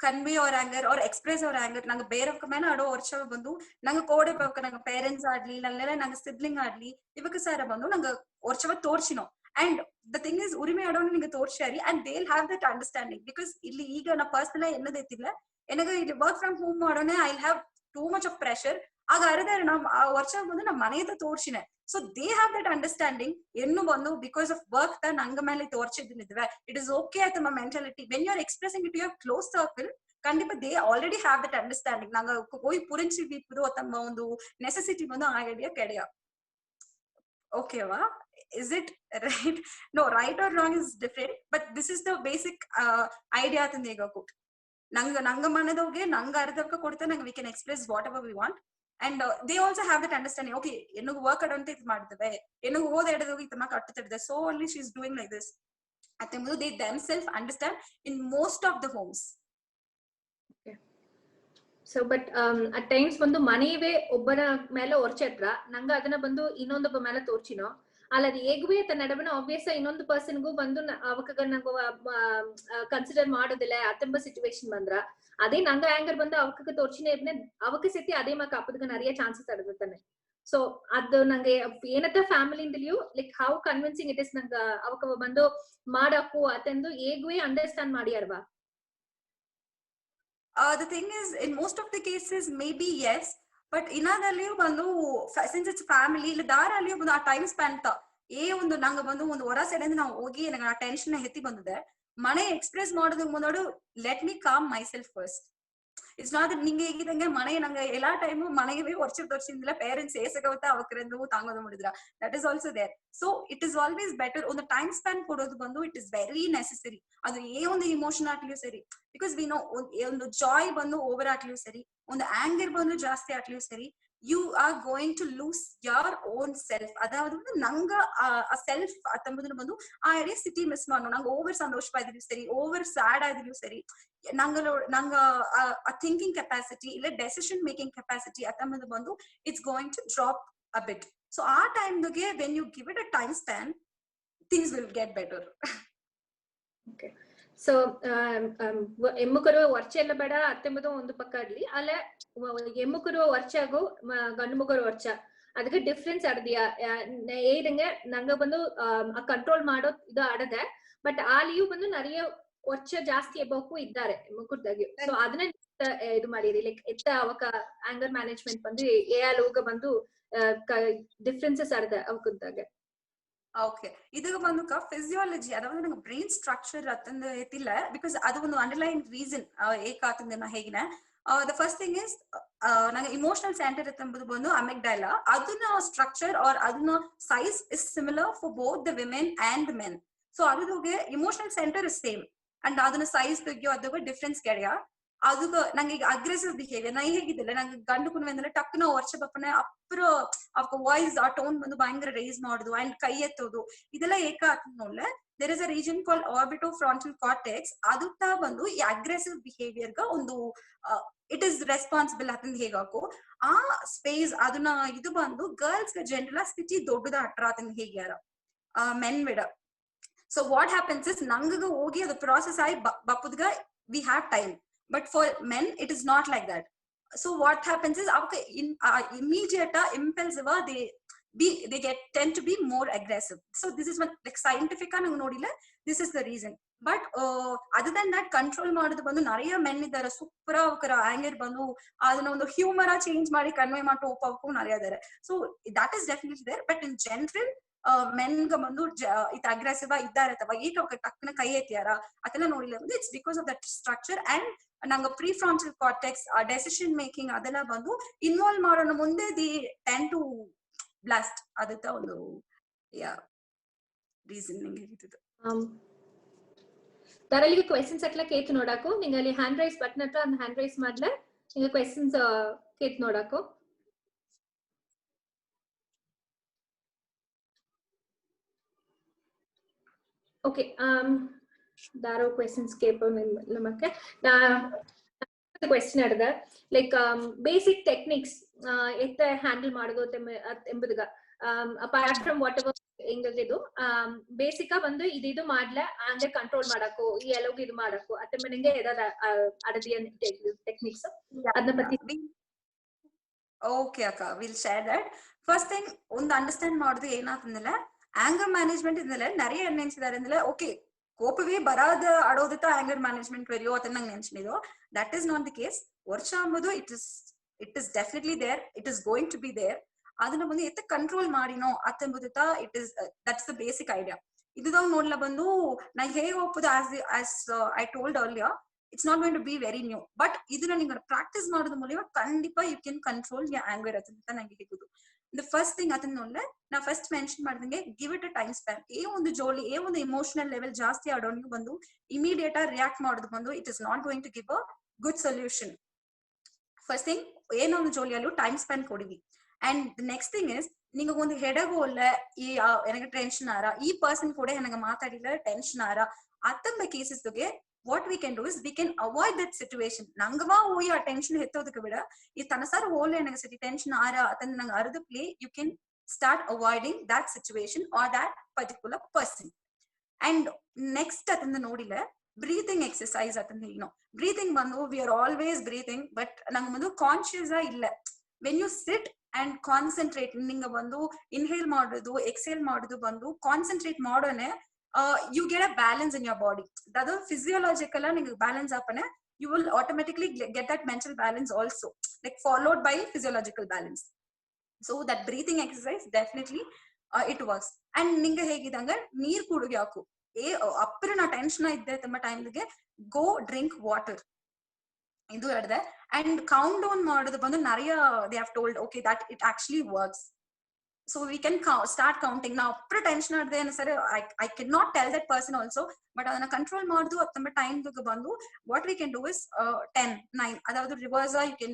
convey our anger or express our anger. ನಂಗೆ ಬೇರೆಯವ್ರ ಮೇಲೆ ಆಡೋ ವರ್ಷ ಬಂದು ನಂಗೆ ಕೋಡೆ ಬೇಕು ನಂಗೆ ಪೇರೆಂಟ್ಸ್ ಆಡ್ಲಿ ನಲ್ಲೆಲ್ಲ ನಂಗೆ ಸಿಬ್ಲಿಂಗ್ ಆಡ್ಲಿ ಇವಕ್ಕೆ ಸಾರ ಬಂದು ನಂಗೆ ವರ್ಷವ ತೋರ್ಸಿನೋ. ಅಂಡ್ ದ ಥಿಂಗ್ ಇಸ್ ಉರಿಮೆ ಆಡೋನು ನಿಂಗೆ ತೋರ್ಸ್ಯಾರಿ and they will have that understanding. Because ಇಲ್ಲಿ ಈಗ ನಾ ಪರ್ಸನಲ್ ಎನ್ನದೈತಿಲ್ಲ ಎನಗ ಇಲ್ಲಿ ವರ್ಕ್ ಫ್ರಮ್ ಹೋಮ್ ಮಾಡೋಣ I have too much of pressure. ಆಗ ಅರ್ಧ ನಮ್ ಆ ವರ್ಷ ಬಂದು ನಮ್ಮ ಮನೆಯದ ತೋರ್ಸಿನೆ. So they have that understanding ಎನ್ನು ಬಂದು ಬಿಕಾಸ್ ಆಫ್ ವರ್ಕ್ ತ ನಂಗ ಮೇಲೆ ತೋರ್ಸಿದ್ದಿದ್ವೆ ಇಟ್ ಇಸ್ ಓಕೆ ಆತ mentality when you are expressing it your close circle ಖಂಡಿತ they already have that understanding. ನಂಗೆ ಹೋಗಿ ಪೂರೈಸಿ ಬಿಟ್ಟು ತಮ್ಮ ಒಂದು ನೆಸೆಸಿಟಿ ಬಂದು ಆ idea ಕೆಡೆಯ ಓಕೆವಾ. Is it right? No, right or wrong is different, but this is the basic idea atinde ega ko nanga manadavge nanga ardavka kodta nanga we can express whatever we want and they also have that understanding. Okay, ennu work adante it madidave ennu hode edadogi itama kattutide so only she is doing like this atembu they themselves understand in most of the homes. Okay, so but at times bandu maneve obbana mele orchetra nanga adana bandu innondobba mele torchino ಅಲ್ಲದು ಹೇಗುವೆ ನಡುವನ obvious ಇನ್ನೊಂದು ಪರ್ಸನ್ಗೂ ಬಂದು ಅವಕ್ಕ ನಂಗೆ consider ಮಾಡೋದಿಲ್ಲ ಅತ್ತಂಬ situation ಬಂದ್ರ ಅದೇ ನಂಗ ಆಂಗರ್ ಬಂದು ಅವಕ್ಕ ತೋರ್ಚಿನೇ ಅವಕ್ಕ ಸತಿ ಅದೇ ಮಾಕ ಅಪ್ಪದಗ நிறைய ಚಾನ್ಸಸ್ ಅಡಗುತ್ತಾನೆ. ಸೊ ಅದು ನಂಗೆ ಏನತ್ತ ಫ್ಯಾಮಿಲಿಯಿಂದಲೂ like how convincing it is ನಂಗ ಅವಕ್ಕ ಬಂದು ಮಾಡಕು ಅತಂದು ಹೇಗುವೆ ಅಂಡರ್ಸ್ಟ್ಯಾಂಡ್ ಮಾಡ್ಯಾರವಾ? The thing is in most of the cases maybe yes, but ಇನ್ನದಲ್ಲಿಯೂ ಬಂದು ಸಿನ್ಸ್ ಇಟ್ಸ್ ಫ್ಯಾಮಿಲಿ ಇಲ್ಲ ದಾರಲ್ಲಿಯೂ ಬಂದು ಆ ಟೈಮ್ ಸ್ಪ್ಯಾನ್ ಒಂದು ನಂಗೆ ಬಂದು ಒಂದು ಹೊರ ಸೈಡ್ ನಾವು ಹೋಗಿ ನಂಗೆ ಆ ಟೆನ್ಷನ್ ಎತ್ತಿ ಬಂದಿದೆ ಮನೆ ಎಕ್ಸ್ಪ್ರೆಸ್ ಮಾಡೋದು ಮುಂದೋಡು let me calm myself first. It's not ನಿಂಗೆ ಹೇಗಿದಂಗೆ ಮನೆ ನಂಗೆ ಎಲ್ಲಾ ಟೈಮು ಮನೆಗೆ ವರ್ಷದಿಂದ ಪೇರೆಂಟ್ಸ್ ಏಸಗವತ್ತ ಅವಕರೆಂದು ತಾಂಗೋದು ಮಾಡಿದ್ರ that is also there. So it is always better ಒಂದು ಟೈಮ್ ಸ್ಪ್ಯಾನ್ ಕೊಡೋದು ಬಂದು ಇಟ್ ಇಸ್ ವೆರಿ ನೆಸೆಸರಿ. ಅದು ಒಂದು ಇಮೋಷನ್ ಆಗ್ಲಿಯೂ ಸರಿ ಬಿಕಾಸ್ ವಿ ನೋ ಒಂದು ಜಾಯ್ ಬಂದು ಓವರ್ ಆಗ್ಲಿಯೂ ಸರಿ ಒಂದು ಆಂಗರ್ ಬಂದು ಜಾಸ್ತಿ ಆಗ್ಲಿಯೂ ಸರಿ you are going to lose your own self. ಅದಾவது ನಂಗ ಆ ಸೆಲ್ಫ್ ಅತ್ತಂಬುದನ್ನು ಬಂದು ಆ ಐಡಿಯಾ ಸಿಟಿ ಮಿಸ್ ಮಾಡೋ ನಂಗೆ ಓವರ್ ಸಂತೋಷವಾಗಿದ್ರು ಸರಿ ಓವರ್ ಸ್ಯಾಡ್ ಆಗಿದ್ರು ಸರಿ ನಂಗ ಥಿಂಕಿಂಗ್ ಕೆಪಾಸಿಟಿ ಇಲ್ಲ ಡೆಸಿಷನ್ ಮೇಕಿಂಗ್ ಕೆಪಾಸಿಟಿ ಅತ್ತಂಬುದು ಬಂದು it's going to drop a bit. So ಆ ಟೈಮ್ಗೆ when you give it a time span things will get better. Okay, so ಎಮ್ಮುಕರುವ ವರ್ಷ ಎಲ್ಲ ಬೇಡ ಅತ್ತೆಂಬುದು ಒಂದು ಪಕ್ಕ ಆಡ್ಲಿ ಅಲ್ಲ ಎಮ್ಮುಕರುವ ವರ್ಷ ಆಗು ಗಂಡು ಮುಗರು ವರ್ಷ ಅದಕ್ಕೆ ಡಿಫ್ರೆನ್ಸ್ ಆಡದಿಯಾ ಏದಂಗೆ ನಂಗ ಬಂದು ಕಂಟ್ರೋಲ್ ಮಾಡೋ ಇದು ಆಡದೆ ಬಟ್ ಆಲಿಯೂ ಬಂದು நிறைய ವರ್ಷ ಜಾಸ್ತಿ ಎಬ್ಬಕ್ಕೂ ಇದ್ದಾರೆ ಮುಕುರ್ದಾಗಿ. ಸೊ ಅದನ್ನ ಇದು ಮಾಡಿರಿ ಲೈಕ್ ಎತ್ತ ಅವಕ ಆಂಗರ್ ಮ್ಯಾನೇಜ್ಮೆಂಟ್ ಬಂದು ಏಲೋಗ ಬಂದು ಡಿಫ್ರೆನ್ಸಸ್ ಆಡದ ಅವಕುದ್ದಾಗ. ಓಕೆ, ಇದು ಬಂದು ಫಿಸಿಯಾಲಜಿ ಅದಾவது ನಂಗೆ ಬ್ರೈನ್ ಸ್ಟ್ರಕ್ಚರ್ ಅತ್ತಂದ ಎತ್ತಿಲ್ಲ ಬಿಕಾಸ್ ಅದು ಒಂದು ಅಂಡರ್ಲೈನ್ ರೀಸನ್ ಏಕಾತಂದ ನಾ ಹೇಗಿನ ದ ಫಸ್ಟ್ ಥಿಂಗ್ ಇಸ್ ನಂಗೆ ಇಮೋಷನಲ್ ಸೆಂಟರ್ ಎಂಬುದು ಬಂದು ಅಮೆಗ್ಡೈಲ ಅದನ್ನ ಸ್ಟ್ರಕ್ಚರ್ ಆರ್ ಅದನ್ನ size is similar for both the women and men. So ಅದ್ರೊಗೆ emotional centre is same and ಅದನ್ನ ಸೈಜ್ ತೆಗಿಯೋ ಅದಾಗ ಡಿಫ್ರೆನ್ಸ್ ಕೆಡೆಯ ಅದಕ್ಕೆ ನಂಗೆ ಈಗ ಅಗ್ರೆಸಿವ್ ಬಿಹೇವಿಯರ್ ನಾ ಹೇಗಿದ್ದಿಲ್ಲ ನಂಗೆ ಗಂಡು ಕುನ್ವೆ ಟಕ್ ನಾವು ವರ್ಷ ಬಪ್ಪನೆ ಅಪ್ರ ಅವಕ್ಕ ವಾಯ್ಸ್ ಆ ಟೋನ್ ಬಂದು ಭಯಂಕರ ರೇಸ್ ಮಾಡುದು ಅಂಡ್ ಕೈ ಎತ್ತೋದು ಇದೆಲ್ಲ ಏಕ ನೋಡ್ಲೆ there is a region called orbitofrontal cortex ಅದು ಬಂದು ಈ ಅಗ್ರೆಸಿವ್ ಬಿಹೇವಿಯರ್ಗ ಒಂದು ಇಟ್ ಇಸ್ ರೆಸ್ಪಾನ್ಸಿಬಲ್ ಅತಂದ ಹೇಗಾಕು ಆ ಸ್ಪೇಸ್ ಅದನ್ನ ಇದು ಬಂದು ಗರ್ಲ್ಸ್ ಜನರಲ್ ಸ್ಥಿತಿ ದೊಡ್ಡದ ಅಟ್ರ ಅತಂದ ಹೇಗ್ಯಾರ ಮೆನ್ ವಿಡ. ಸೊ ವಾಟ್ ಹ್ಯಾಪನ್ಸ್ ಇಸ್ ನಂಗಗ ಹೋಗಿ ಅದು ಪ್ರಾಸೆಸ್ ಆಗಿ ಬಪ್ಪುದ್ಗ we have time, but for men it is not like that. So what happens is ಅವಕ್ಕೆ immediate impulsive they tend to be more aggressive. So this is one like scientific ah nangu nodile, this is the reason. But other than that control ಮಾಡೋದು ಬಂದು ನರಿಯ men ಇದ್ದಾರೆ super ಅವಕರ anger ಬಂದು ಅದನ್ನ ಒಂದು humour change ಮಾಡಿ convey ಮಾಡೋ ಒಪ್ಪಕ್ಕೂ ನರಿಯ ಇದ್ದಾರೆ. So that is definitely there. But in general ಮೆನ್ಗ ಬಂದು ಇದು ಅಗ್ರೆಸಿವ್ ಇದ್ದಾರೆ ಅಥವಾ ಈಗ ಟಕ್ಕನ ಕೈ ಎತ್ತಿಯಾರ ಅದೆಲ್ಲ ನೋಡಿಲ್ಲ. It's because of that structure and ನಂಗೆ prefrontal cortex decision making ಅದೆಲ್ಲ ಬಂದು ಇನ್ವಾಲ್ವ್ ಮಾಡೋಣ ಮುಂದೆ ದಿ ಟೆನ್ ಟು ಬ್ಲಾಸ್ಟ್ ಅದತ್ತ ಒಂದು ರೀಸನ್ ನಿಂಗೆ ಹೇಳಿದ್ದು. ದಾರಲಿಗೆ ಕ್ವೆಶ್ಚನ್ಸ್ ಅಟ್ಲ ಕೇತು ನೋಡಾಕು ನಿಂಗಲ್ಲಿ ಹ್ಯಾಂಡ್ ರೈಸ್ ಬಟನ್ ಹತ್ರ ಒಂದು ಹ್ಯಾಂಡ್ ರೈಸ್ ಮಾಡ್ಲೆ ನಿಂಗೆ ಕ್ವೆಶ್ಚನ್ಸ್ ಕೇತು ನೋಡಾಕು. ಓಕೆ ದಾರೋ ಕ್ವೆಶ್ಚನ್ಸ್ ಕೇಪು ನಮಗೆ ಕ್ವೆಶ್ಚನ್ ಅಡ್ದ ಲೈಕ್ ಬೇಸಿಕ್ ಟೆಕ್ನಿಕ್ಸ್ ಎತ್ತ ಹ್ಯಾಂಡಲ್ ಮಾಡೋದು ಎಂಬುದಗ ಅಪಾರ್ಟ್ ಫ್ರಮ್ ವಾಟ್ ಎವರ್ ಹೆಂಗಿದು ಬೇಸಿಕ್ ಬಂದು ಇದು ಮಾಡ್ಲ ಅಂದ್ರೆ ಕಂಟ್ರೋಲ್ ಮಾಡಕು ಈ ಎಲ್ಲೋಗಿ ಇದು ಮಾಡಕು ಅತ್ತ ಮನೆಗೆ ಏದಾದ ಅಡದಿಯ ಟೆಕ್ನಿಕ್ಸ್ ಅದನ್ನ ಪத்தி. ಓಕೆ ಅಕ್ಕ, will share that. First thing ಒಂದು ಅಂಡರ್ಸ್ಟ್ಯಾಂಡ್ ಮಾಡೋದು ಏನಾಗ್ತಂದ್ರೆ ಆಂಗರ್ ಮ್ಯಾನೇಜ್ಮೆಂಟ್ ಇಂದಲೇ நிறைய ನೆನ್ಸಿದ್ದಾರೆ ಅಂದ್ರೆ ಓಕೆ ಕೋಪವೇ ಬರಾದ ಆಡೋದತ್ತ ಆಂಗರ್ ಮ್ಯಾನೇಜ್ಮೆಂಟ್ ವೆರಿಯೋ ಅಂತ ನಂಗೆ ನೆನ್ಸಿದ್ದು. That is not the case. ವರ್ಷ ಅಂಬುದು it is definitely there, it is going to be there. ಅದನ್ನ ಬಂದು ಎತ್ತ ಕಂಟ್ರೋಲ್ ಮಾಡಿನೋ ಅತ್ತಂಬುದತ್ತ it is that's the basic idea. ಇದುದಾಗ ನೋಡ್ಲ ಬಂದು ನಾ ಹೇಗೆ ಒಪ್ಪುದು as I told earlier it's not going to be very new. But ಇದನ್ನ ನಿಂಗೆ ಪ್ರಾಕ್ಟೀಸ್ ಮಾಡೋದ್ರ ಮೂಲಕ ಖಂಡಿತ you can control your anger ಅಂತ ನಂಗೆ ಹೇಳುದು. ದ ಫಸ್ಟ್ ಥಿಂಗ್ ಅದನ್ನ ನೋಡ್ಲೆ ನಾ ಫಸ್ಟ್ ಮೆನ್ಷನ್ ಮಾಡ್ದಂಗೆ give it a time span. ಒಂದು ಜೋಲಿ ಒಂದು ಇಮೋಷನಲ್ ಲೆವೆಲ್ ಜಾಸ್ತಿ ಆಡೋನಿಗೆ ಬಂದು ಇಮಿಡಿಯೇಟ್ ರಿಯಾಕ್ಟ್ ಮಾಡೋದು ಬಂದು it is not going to give a good solution. First thing ಏನೊಂದು ಜೋಲಿಯಲ್ಲೂ ಟೈಮ್ ಸ್ಪ್ಯಾನ್ ಕೊಡಿವಿ. And the next thing is ನಿಂಗೆ ಒಂದು ಹೆಡಗೋಲ್ಲ ಈ ನನಗೆ ಟೆನ್ಷನ್ ಆರ ಈ ಪರ್ಸನ್ ಕೂಡ ನನಗೆ ಮಾತಾಡಿಲ್ಲ ಟೆನ್ಷನ್ ಆರ ಅತ್ತಂಬ ಕೇಸಸ್ಗೆ what we can do is we can avoid that situation. ನಂಗವಾ ಹೋಗಿ ಆ ಟೆನ್ಷನ್ ಎತ್ತೋದಕ್ಕೆ ಬಿಡ ಈ ತನಸಾರ ಹೋಲೆ ನನಗೆ ಸತಿ ಟೆನ್ಷನ್ ಆರ ಅದನ್ನ ನಂಗೆ ಅರ್ಧ ಪ್ಲೇ you can start avoiding that situation or that particular person. And next ಅದನ್ನ ನೋಡಿಲ್ಲ ಬ್ರೀತಿಂಗ್ ಎಕ್ಸರ್ಸೈಸ್ ಅದನ್ನ ಏನೋ ಬ್ರೀತಿಂಗ್ ಬಂದು we are always breathing but ನಂಗೆ ಬಂದು ಕಾನ್ಶಿಯಸ್ ಇಲ್ಲ. When you sit and concentrate ನಿಂಗೆ ಬಂದು ಇನ್ಹೇಲ್ ಮಾಡೋದು ಎಕ್ಸೇಲ್ ಮಾಡೋದು ಬಂದು ಕಾನ್ಸಂಟ್ರೇಟ್ ಮಾಡೋನೆ you get a balance in your body. That is physiological balance happen. You will automatically get that mental balance also, like followed by physiological balance. So that breathing exercise definitely it works. And ninga hegidanga neer kuduge haku appre na tension idde tamba time ಗೆ go drink water ಇದು ಹೇಳಿದೆ. and count down ಮಾಡೋದು ಬಂದು ನರಿಯ they have told okay that it actually works. So we can start counting now. Appre tension adde sare I cannot tell that person also, but adana control ಮಾಡುದು ಅತ್ತಂಬ time ಗೆ ಬಂದು what we can do is 10 9 ಅದಾவது reverse you can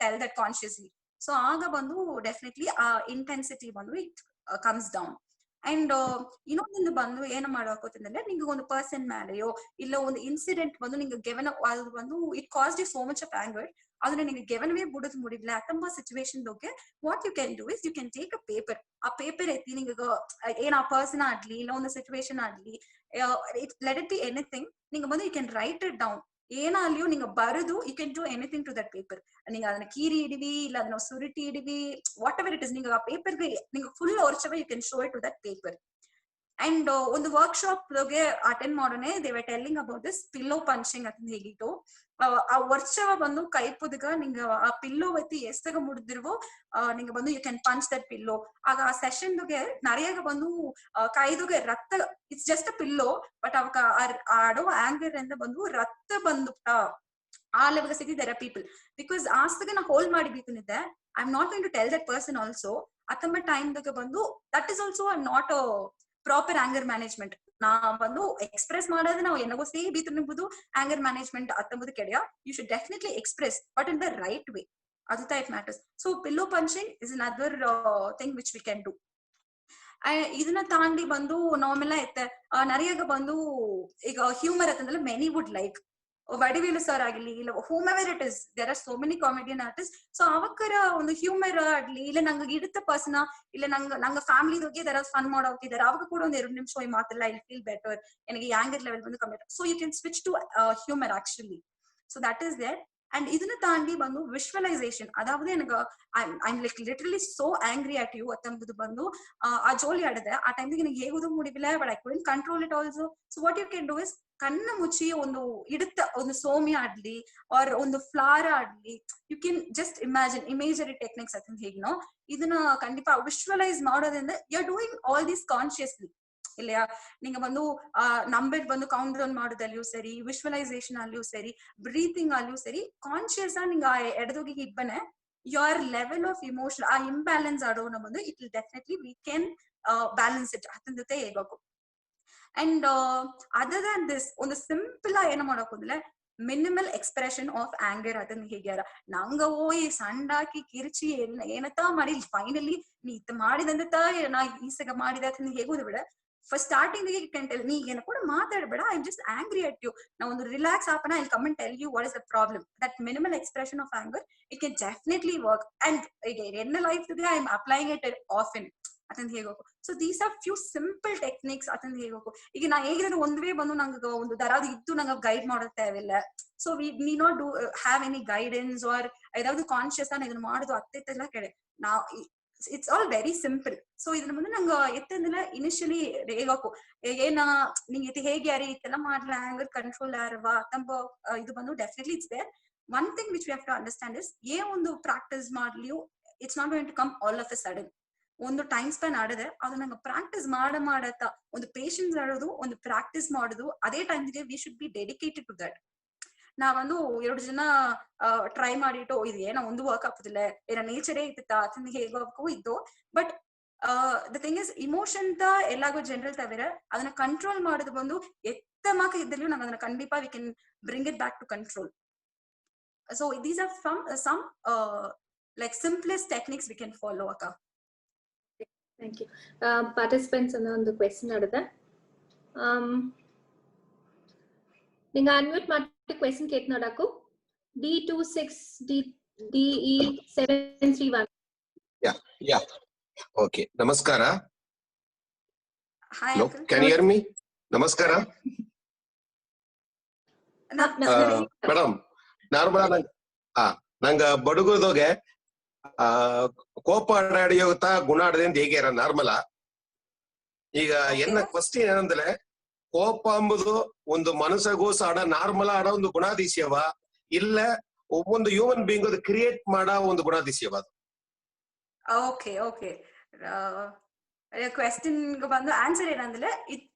tell that consciously. So ಆಗ ಬಂದು definitely intensity ಬಂದು it comes down. And ಇನ್ನೊಂದು ಬಂದು ಏನ ಮಾಡಾಕೋತಂದ್ರೆ ನಿಂಗೆ ಒಂದು ಪರ್ಸನ್ ಮೇಲೆಯೋ ಇಲ್ಲ ಒಂದು ಇನ್ಸಿಡೆಂಟ್ ಬಂದು ನಿಂಗೆ ಗೆವನ್ ಅದು ಬಂದು it caused you so much of anger ಅದನ್ನ ನಿಂಗೆ ಗೆವನ್ವೇ ಬಿಡೋದು ಮುಡಿಲ್ಲ ಅತಂಬ ಸಿಚುವೇಶನ್ ಬಗ್ಗೆ what you can do is you can take a paper. ಆ ಪೇಪರ್ ಎತ್ತಿ ನಿಂಗೆ ಏನ್ ಆ ಪರ್ಸನ್ ಆಗ್ಲಿ ಇಲ್ಲ ಒಂದು ಸಿಚುವೇಶನ್ ಆಗ್ಲಿ ಲೆಟ್ ಇಟ್ ಬಿ ಎನಿಥಿಂಗ್ ನಿಂಗೆ ಬಂದು you can write it down. ಏನಾಗ್ಲಿಯೋ ನಿಂಗೆ ಬರೆದು you can do anything to that paper. ನಿಂಗೆ ಅದನ್ನ ಕೀರಿ ಇಡಿವಿ ಇಲ್ಲ ಅದನ್ನ ಸುರಿಟಿ ಇಡಿವಿ ವಾಟ್ ಎವರ್ ಇಟ್ ಇಸ್ ನಿಂಗೆ ಆ ಪೇಪರ್ಗೆ ನಿಂಗೆ ಫುಲ್ ವರ್ಷವೇ you can show it to that paper. And ಒಂದು ವರ್ಕ್ ಶಾಪ್ ಗೆ ಅಟೆಂಡ್ ಮಾಡೋನೆ they were telling about this pillow punching ಅಂತ ಹೇಳಿಟ್ಟು ಆ ವರ್ಷವ ಬಂದು ಕೈಪುದಗ ನಿಂಗೆ ಆ ಪಿಲ್ಲೋ ಎತ್ತಿ ಎಸ್ತಾಗ ಮುಡಿದಿರುವೋ ನಿಂಗೆ ಬಂದು you can punch that pillow. ಆಗ ಆ ಸೆಷನ್ಗೆ ನರಿಯಾಗ ಬಂದು ಕೈದುಗೆ ರಕ್ತ it's just a pillow but ಅವಕ್ಕ ಆಡೋ ಆಂಗರ್ ಇಂದ ಬಂದು ರಕ್ತ ಬಂದು ಆ ಲೆವೆಲ್ ಸಿಟಿ ದೇರ್ ಆರ್ ಪೀಪಲ್ ಬಿಕಾಸ್ ಆಸ್ತಾಗ ನಾ ಹೋಲ್ಡ್ ಮಾಡಿ ಬೇಕಂದಿದ್ದೆ I am not going to tell that person also ಅತ್ತಂಬ ಟೈಮ್ದಾಗ ಬಂದು that is also not proper anger management. ನಾ ಬಂದು ಎಕ್ಸ್ಪ್ರೆಸ್ ಮಾಡೋದು ನಾವು ಏನಗೋ ಸೇ ಬೀತು ನಿಂಬುದು ಆಂಗರ್ ಮ್ಯಾನೇಜ್ಮೆಂಟ್ ಅತ್ತಂಬುದು ಕೆಡಿಯ you should definitely express but in the right way ಅದು type matters. So pillow punching is another thing which we can do. ಇದನ್ನ ತಾಂಡಿ ಬಂದು ನಾರ್ಮಲ್ ಐತೆ ನರಿಯಾಗ ಬಂದು ಈಗ ಹ್ಯೂಮರ್ ಅಂತಂದ್ರೆ many would like Vadivelu sir ಆಗ್ಲಿ ಇಲ್ಲ whomever it is, there are so many comedian artists. So ಅವಕ್ಕರ ಒಂದು ಹ್ಯೂಮರ್ ಆಗ್ಲಿ ಇಲ್ಲ ನಂಗೆ ಇಡುತ್ತ ಪರ್ಸನ ಇಲ್ಲ ನಂಗೆ ಫ್ಯಾಮಿಲಿದೋಗಿ ದರ ಫನ್ ಮಾಡೋಕಿದ್ದಾರೆ ಅವಾಗ ಕೂಡ ಒಂದ್ 2 ನಿಮಿಷ ಈ ಮಾತೆಲ್ಲ ಐ ಫೀಲ್ ಬೆಟರ್, ನನಗೆ ಆಂಗರ್ ಲೆವೆಲ್ ಬಂದು ಕಮ್ಮಿ. So you can switch to humour actually. So that is there. And ಇದನ್ನ ತಾಂಡಿ ಬಂದು ವಿಶ್ವಲೈಸೇಷನ್, ಅದಾவது எனக்கு I like literally so angry at you ಅತ್ತಂಬುದು ಬಂದು ಆ ಜೋಲಿ ಆಡದೆ ಆ ಟೈಮ್ಗೆ ನನಗೆ ಹೇಗುದು ಮುಡಿಬಿಲ್ಲ, but I couldn't control it also. So what you can do is ಕಣ್ಣ ಮುಚ್ಚಿ ಒಂದು ಇಡುತ್ತ ಒಂದು ಸೋಮಿ ಆಡ್ಲಿ ಆರ್ ಒಂದು flower ಆಡ್ಲಿ, you can just imagine imagery techniques ಅಂತ ಹೇಗಿನೋ ಇದನ್ನ ಖಂಡಿತ ವಿಶ್ವಲೈಸ್ ಮಾಡೋದ್ರಿಂದ you are doing all these consciously. இல்லையா, நீங்க வந்து நம்பர் வந்து கவுண்ட் டவுன் ಮಾಡೋದಲ್ಲಿಯೂ ಸರಿ, ವಿಶ್ವಲೈಸೇಷನ್ ಅಲ್ಲಿಯೂ ಸರಿ, ಬ್ರೀತಿಂಗ್ ಅಲ್ಲಿಯೂ ಸರಿ, ಕಾನ್ಶಿಯಸ್ ಆ ನಿಂಗ ಎಡದೋಗಿ ಇಬ್ಬನೆ your level of emotion ಆ ಇಂಬ್ಯಾಲೆನ್ಸ್ ಆಡೋನ ಬಂದು it will definitely we can balance it ಅತಂದತೆ ಹೇಗಬೇಕು. ಅಂಡ್ ಅದರ್ ದನ್ ದಿಸ್ ಒಂದು ಸಿಂಪಲ್ ಆ ಏನು ಮಾಡೋಕೋದಿಲ್ಲ, ಮಿನಿಮಲ್ ಎಕ್ಸ್ಪ್ರೆಷನ್ ಆಫ್ ಆಂಗರ್ ಅದನ್ನ ಹೇಗ್ಯಾರ ನಂಗ ಓಯ್ ಸಂಡಾಕಿ ಕಿರ್ಚಿ ಏನತ್ತಾ ಮಾಡಿ ಫೈನಲಿ ನೀ ಇತ್ತ ಮಾಡಿದಂತ ನಾ ಈಸಗ ಮಾಡಿದ ಅಂತ ಹೇಗೋದು ಬಿಡ. First starting you can tell ನೀ ಏನು ಕೂಡ ಮಾತಾಡಬೇಡ, I am just angry at you, ನಾ ಒಂದು ರಿಲ್ಯಾಕ್ಸ್ ಆಪನ I come and tell you what is the problem. That minimal expression of anger it can definitely work. And ಎನ್ನ life I am applying it often ಅತಂದ ಹೇಗೋಕು. So these are few simple techniques ಅತಂದ ಹೇಗೋಕು. ಈಗ ನಾ ಹೇಗಿದ್ರೆ ಒಂದ್ವೇ ಬಂದು ನಂಗೆ ಒಂದು ದರಾದ ಇದ್ದು ನಂಗೆ ಗೈಡ್ ಮಾಡುತ್ತೇವಿಲ್ಲ. So we need not do have any guidance or ಯಾವ್ದು ಕಾನ್ಶಿಯಸ್ ನಾನು ಇದನ್ನ ಮಾಡುದು ಅತ್ತೆಲ್ಲ ಕೆಡೆ ನಾ it's all very simple. So ಇದ್ರ ಮುಂದೆ ನಂಗೆ ಎತ್ತಂದಿಲ್ಲ ಇನಿಷಿಯಲಿ ಹೇಗಕು ಏನ ನಿಂಗೆ ಎತ್ತಿ ಹೇಗೆ ಯಾರಿ ಇತ್ತೆಲ್ಲ ಮಾಡ್ಲ ಆಂಗರ್ ಕಂಟ್ರೋಲ್ ಯಾರವಾ ತಂಬ ಇದು ಬಂದು definitely it's there. One thing which we have to understand is ಒಂದು ಪ್ರಾಕ್ಟೀಸ್ ಮಾಡ್ಲಿಯೂ it's not going to come all of a sudden. ಒಂದು ಟೈಮ್ ಸ್ಪೆನ್ ಆಡಿದ್ರೆ ಅದು ನಂಗೆ ಪ್ರಾಕ್ಟೀಸ್ ಮಾಡತ್ತ ಒಂದು ಪೇಷನ್ಸ್ ಆಡೋದು ಒಂದು ಪ್ರಾಕ್ಟೀಸ್ ಮಾಡೋದು ಅದೇ ಟೈಮ್ಗೆ we should be dedicated to that. ನಾವೊಂದು 2 ಜನ ಟ್ರೈ ಮಾಡಿಟ್ಟು ಇದು ಏನೋ ಒಂದು ವರ್ಕ್ ಆಗ್ತದಿಲ್ಲ ಏನೋ ನೇಚರೇ ಇತ್ತ ಅತಂದ ಹೇಗೋಕು ಇದ್ದು. But the thing is emotion ಎಲ್ಲಾಗೋ ಜನರಲ್ ತವಿರ ಅದನ್ನ ಕಂಟ್ರೋಲ್ ಮಾಡೋದು ಬಂದು ಎತ್ತಮಾಕ ಇದ್ದಲ್ಲೂ ನಂಗೆ ಅದನ್ನ ಖಂಡಿತ we can bring it back to control. So these are from some like simplest techniques we can follow ಅಕ್ಕ. Thank you. ಪಾರ್ಟಿಸಿಪೆಂಟ್ಸ್ ಅನ್ನೋ ಒಂದು ಕ್ವೆಶ್ಚನ್ ಆಡಿದೆ, நீங்க அன்மியூட் ಮಾಡಿ ಕ್ವೆಶ್ಚನ್ ಕೇಳ್ನಾಡಕು D26DE731. Yeah okay. ನಮಸ್ಕಾರ. Hi uncle. Can you hear me? ನಮಸ್ಕಾರ madam. Normal ನಂಗ ಬಡುಗುದೋಗೆ ಕೋಪ ಆಡಿಯೋಗತ್ತ ಗುಣ ಆಡದಿಂದ ಹೇಗ್ಯಾರ ನಾರ್ಮಲ. ಈಗ ಎನ್ನ ಕ್ವಶ್ಚನ್ ಏನಂದ್ರೆ ಕೋಪ ಅಂಬುದು ಒಂದು ಮನಸ್ಸಗೂ ಆಡ ನಾರ್ಮಲ್ ಆಡ ಒಂದು ಗುಣಾಧಿಸ್ಯವ ಇಲ್ಲ ಒಂದು ಹ್ಯೂಮನ್ ಬೀಯಿಂಗ್ ಅದು ಕ್ರಿಯೇಟ್ ಮಾಡೋ ಒಂದು ಗುಣಾಧಿಸ್ಯವ? ಅದು ಓಕೆ ಓಕೆ. ಕ್ವೆಶ್ಚನ್ ಬಂದು ಆನ್ಸರ್ ಏನಂದ್ರೆ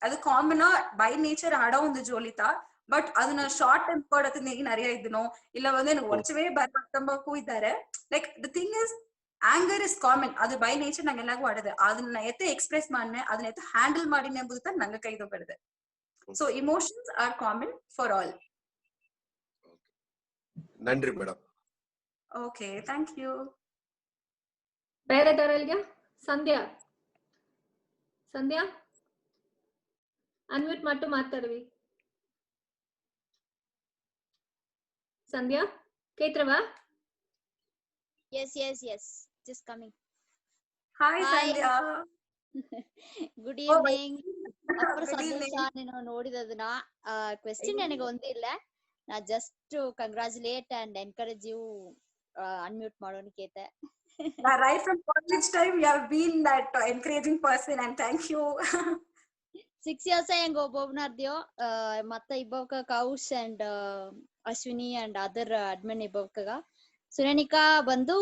ಅದು ಕಾಮನ್ ಬೈ ನೇಚರ್ ಆಡೋ ಒಂದು ಜೋಲಿತ. ಬಟ್ ಅದನ್ನ ಶಾರ್ಟ್ ಟೆಂಪರ್ಡ್ ಅತನ ಈಗ ನರಿಯ ಇದ್ದನೋ ಇಲ್ಲ ಒಂದೇನು ವರ್ಷವೇ ಬರ್ತಂಬಕ್ಕೂ ಇದ್ದಾರೆ. Like the thing is anger is common, ಅದು ಬೈ ನೇಚರ್ ನಂಗೆ ಎಲ್ಲಾಗೂ ಆಡದೆ. ಅದನ್ನ ಎತ್ತೆ ಎಕ್ಸ್ಪ್ರೆಸ್ ಮಾಡ್ನೆ ಅದನ್ನ ಎತ್ತೆ ಹ್ಯಾಂಡಲ್ ಮಾಡಿನೇ ಎಂಬುದು ನಂಗೆ ಕೈದು ಬರದೆ. So emotions are common for all. ನನ್ರಿ ಮೇಡಮ್. Okay, thank you. ಬೇರೆ ದಾರಲ್ಗೆ ಸಂಧ್ಯಾ ಅನ್ಮ್ಯೂಟ್ ಮಾಡಿ ಮಾತಾಡ್ವಿ. ಸಂಧ್ಯಾ ಕೇತ್ರವಾ? Yes, just coming. Hi Sandhya. Good evening. ಅಪ್ಪರ ಸಂತೋಷ ನೀನು ನೋಡಿದದನ್ನ. ಕ್ವೆಶ್ಚನ್ ನನಗೆ ಒಂದೇ ಇಲ್ಲ, ನಾ just congratulate and encourage you unmute ಮಾಡೋನಿಕೈತೆ. Right from college time you have been that encouraging person and thank you. 6 years ಹೆಂಗ ಒಬ್ಬೊಬ್ನರ್ದ್ಯೋ ಮತ್ತ ಇಬ್ಬವಕ Kaush and Ashwini and other admin ಇಬ್ಬವಕ ಸುರೇನಿಕಾ ಬಂದು